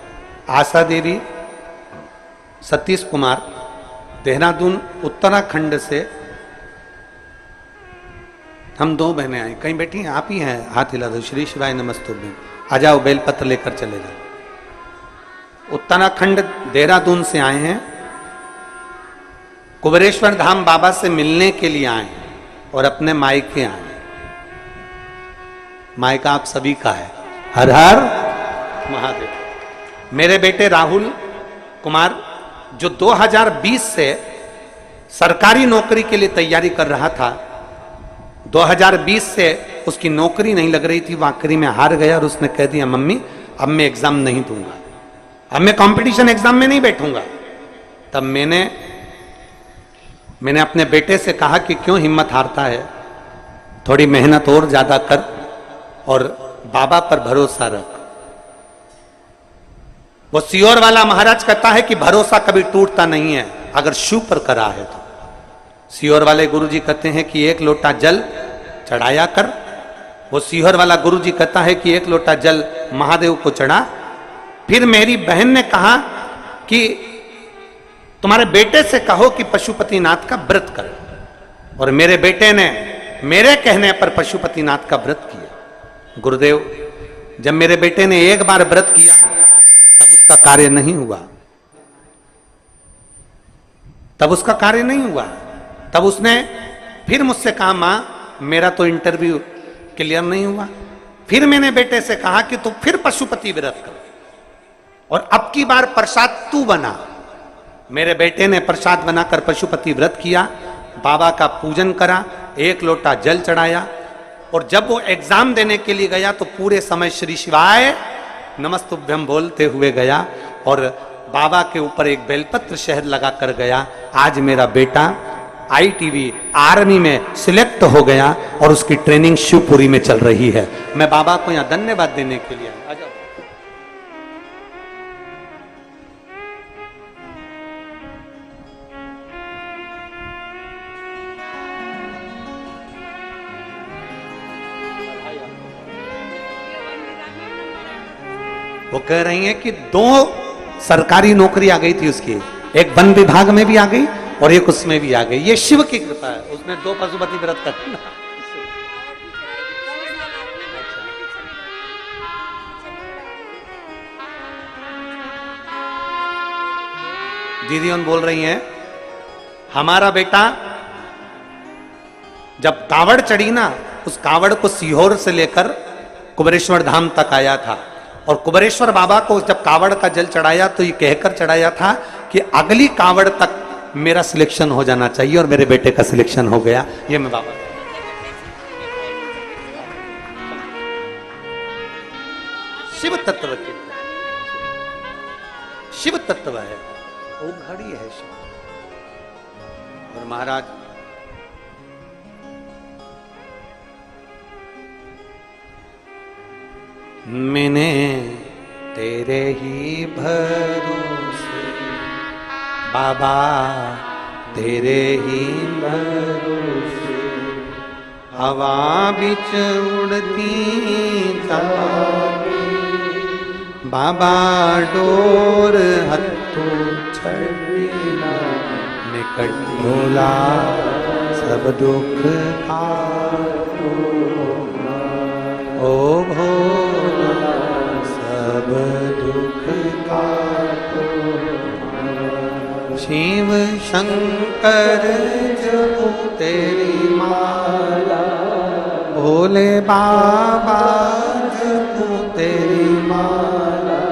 आशा देवी, सतीश कुमार, देहरादून उत्तराखंड से हम 2 बहनें आई। कहीं बैठी हैं? आप ही हैं, हाथ हिला दो। श्री शिवाय नमस्तुभ्यं। आ जाओ, बेलपत्र लेकर चले जाओ। उत्तराखंड देहरादून से आए हैं, कुबेरेश्वर धाम बाबा से मिलने के लिए आए और अपने मायके आए। मायका आप सभी का है। हर हर महादेव। मेरे बेटे राहुल कुमार जो 2020 से सरकारी नौकरी के लिए तैयारी कर रहा था, 2020 से उसकी नौकरी नहीं लग रही थी, वो आखिरी में हार गया और उसने कह दिया मम्मी अब मैं एग्जाम नहीं दूंगा, अब मैं कंपटीशन एग्जाम में नहीं बैठूंगा। तब मैंने अपने बेटे से कहा कि क्यों हिम्मत हारता है, थोड़ी मेहनत और ज्यादा कर और बाबा पर भरोसा रख। वो सियोर वाला महाराज कहता है कि भरोसा कभी टूटता नहीं है अगर शिव पर करा है तो। सियोर वाले गुरुजी कहते हैं कि 1 लोटा जल चढ़ाया कर। वो सियोर वाला गुरुजी कहता है कि 1 लोटा जल महादेव को चढ़ा। फिर मेरी बहन ने कहा कि तुम्हारे बेटे से कहो कि पशुपतिनाथ का व्रत कर, और मेरे बेटे ने मेरे कहने पर पशुपतिनाथ का व्रत किया। गुरुदेव, जब मेरे बेटे ने एक बार व्रत किया तब उसका कार्य नहीं हुआ, तब उसने फिर मुझसे कहा मां मेरा तो इंटरव्यू क्लियर नहीं हुआ। फिर मैंने बेटे से कहा कि तू फिर पशुपति व्रत कर और अब की बार प्रसाद तू बना। मेरे बेटे ने प्रसाद बनाकर पशुपति व्रत किया, बाबा का पूजन करा, 1 लोटा जल चढ़ाया, और जब वो एग्जाम देने के लिए गया तो पूरे समय श्री शिवाय नमस्तुभ्यं बोलते हुए गया और बाबा के ऊपर एक बेलपत्र शहद लगा कर गया। आज मेरा बेटा ITV आर्मी में सिलेक्ट हो गया और उसकी ट्रेनिंग शिवपुरी में चल रही है। मैं बाबा को यहां धन्यवाद देने के लिए आ जाओ। वो कह रही हैं कि 2 सरकारी नौकरी आ गई थी उसकी, एक वन विभाग में भी आ गई और एक उसमें भी आ गई। ये शिव की कृपा है। उसने 2 पशुपति व्रत कर। दीदी उन बोल रही हैं हमारा बेटा जब कावड़ चढ़ी ना, उस कावड़ को सीहोर से लेकर कुबेरेश्वर धाम तक आया था, और कुबेरेश्वर बाबा को जब कावड़ का जल चढ़ाया तो ये कहकर चढ़ाया था कि अगली कावड़ तक मेरा सिलेक्शन हो जाना चाहिए, और मेरे बेटे का सिलेक्शन हो गया। ये मैं बाबा शिव तत्व के, शिव तत्व है, वो घड़ी है शिव। और महाराज मैंने तेरे ही भरोसे बाबा, तेरे ही भरोसे हवा बिच उड़ती जावी, बाबा डोर हथों छड़ना निकट भोला सब दुख काटो, ओ भोला सब दुख काटो। शिव शंकर जपो तेरी माला, भोले बाबा जपो तेरी माला,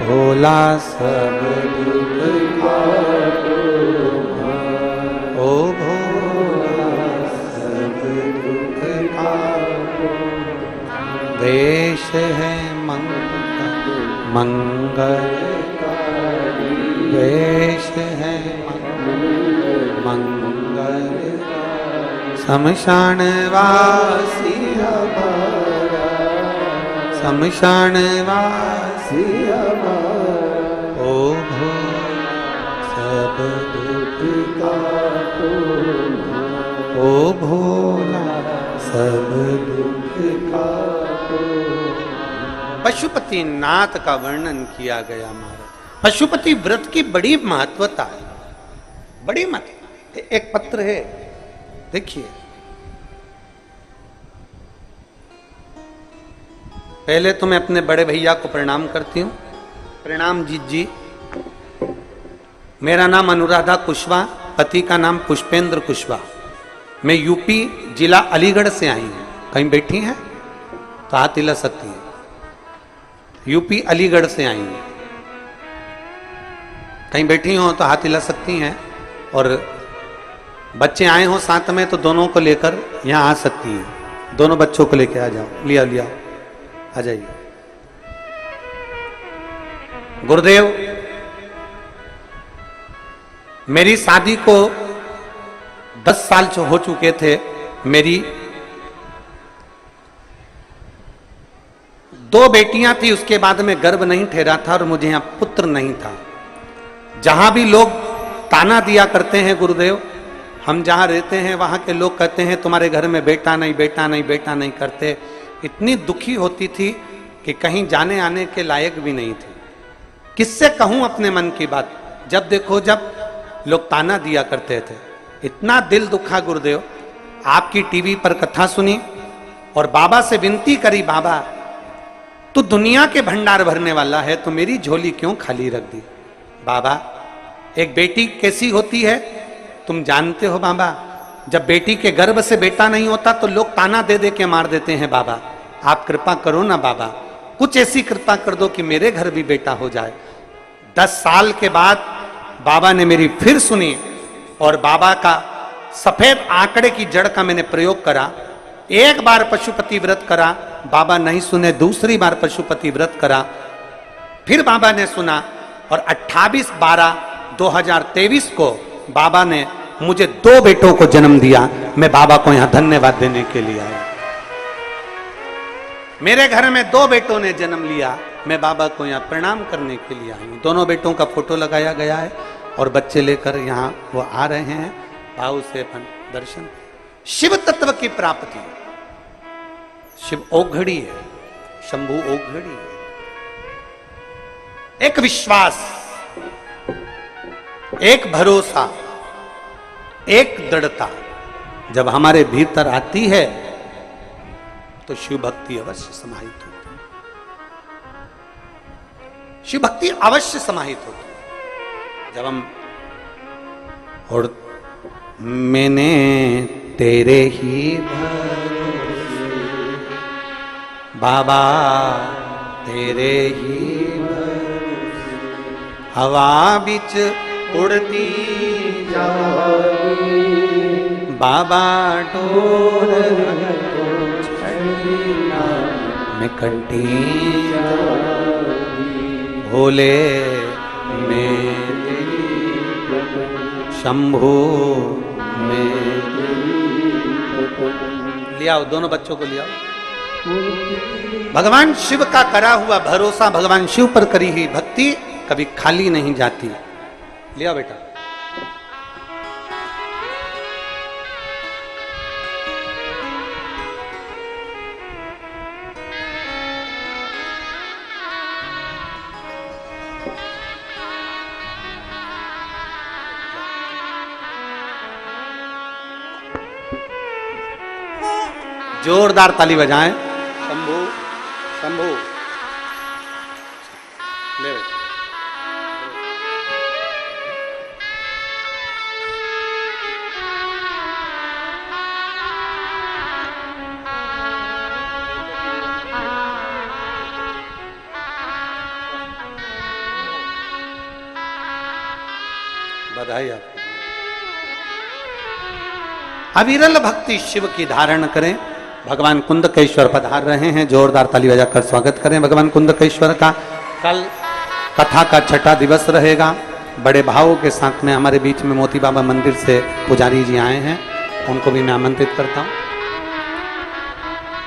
भोला सब दुख काटो, ओ भोला सब दुख काटो। देश है मंगलकारी, देश है मंगल, शमशान वासी हमारा, शमशान वासी हमारा, ओ भोला सब दुख काटो, ओ भोला सब दुख काटो। पशुपति नाथ का वर्णन किया गया महाराज। पशुपति व्रत की बड़ी महत्वता है, बड़ी महत्व। एक पत्र है, देखिए। पहले तो मैं अपने बड़े भैया को प्रणाम करती हूँ। प्रणाम जीत जी। मेरा नाम अनुराधा कुशवाहा, पति का नाम पुष्पेंद्र कुशवाहा। मैं यूपी जिला अलीगढ़ से आई हूँ। कहीं बैठी हैं तो हाथ हिला सकती है। यूपी अलीगढ़ से आई हूँ। कहीं बैठी हो तो हाथ हिला सकती हैं। और बच्चे आए हो साथ में तो दोनों को लेकर यहाँ आ सकती हैं। दोनों बच्चों को लेकर आ जाओ, लिया लिया, आ जाइए। गुरुदेव, मेरी शादी को 10 साल हो चुके थे। मेरी 2 बेटियां थी, उसके बाद में गर्भ नहीं ठहरा था और मुझे यहां पुत्र नहीं था। जहां भी लोग ताना दिया करते हैं गुरुदेव, हम जहां रहते हैं वहां के लोग कहते हैं तुम्हारे घर में बेटा नहीं, बेटा नहीं, बेटा नहीं करते। इतनी दुखी होती थी कि कहीं जाने आने के लायक भी नहीं थी। किससे कहूं अपने मन की बात। जब देखो जब लोग ताना दिया करते थे, इतना दिल दुखा गुरुदेव। आपकी टीवी पर कथा सुनी और बाबा से विनती करी, बाबा तू दुनिया के भंडार भरने वाला है तो मेरी झोली क्यों खाली रख दी। बाबा, एक बेटी कैसी होती है तुम जानते हो बाबा। जब बेटी के गर्भ से बेटा नहीं होता तो लोग ताना दे दे के मार देते हैं। बाबा आप कृपा करो ना बाबा, कुछ ऐसी कृपा कर दो कि मेरे घर भी बेटा हो जाए। 10 साल के बाद बाबा ने मेरी फिर सुनी और बाबा का सफेद आंकड़े की जड़ का मैंने प्रयोग करा। एक बार पशुपति व्रत करा, बाबा नहीं सुने। दूसरी बार पशुपति व्रत करा, फिर बाबा ने सुना और 28/12/2023 को बाबा ने मुझे 2 बेटों को जन्म दिया। मैं बाबा को यहां धन्यवाद देने के लिए आया। मेरे घर में 2 बेटों ने जन्म लिया, मैं बाबा को यहाँ प्रणाम करने के लिए आई हूँ। दोनों बेटों का फोटो लगाया गया है और बच्चे लेकर यहाँ वो आ रहे हैं। भाव से अपन दर्शन। शिव तत्व की प्राप्ति, शिव औघड़ी है, शंभु औघड़ी है। एक विश्वास, एक भरोसा, एक दृढ़ता जब हमारे भीतर आती है तो शिव भक्ति अवश्य समाहित होती है। शिव भक्ति अवश्य समाहित होती है जब हम। और मैंने तेरे ही भरोसे बाबा, तेरे ही भरोसे हवा बिच उड़ती जाओगी बाबा, डोर मैं कंठी भोले में शंभू में। ले आओ, दोनों बच्चों को ले आओ। भगवान शिव का करा हुआ भरोसा, भगवान शिव पर करी हुई भक्ति कभी खाली नहीं जाती। ले आओ बेटा। जोरदार ताली बजाएं। शंभू शंभू ले भाई। बधाई आपको। अविरल भक्ति शिव की धारण करें। भगवान कुंदकेश्वर पधार रहे हैं, जोरदार ताली बजाकर स्वागत करें भगवान कुंदकेश्वर का। कल कथा का छठा दिवस रहेगा। बड़े भावों के साथ में हमारे बीच में मोती बाबा मंदिर से पुजारी जी आए हैं, उनको भी मैं आमंत्रित करता हूँ।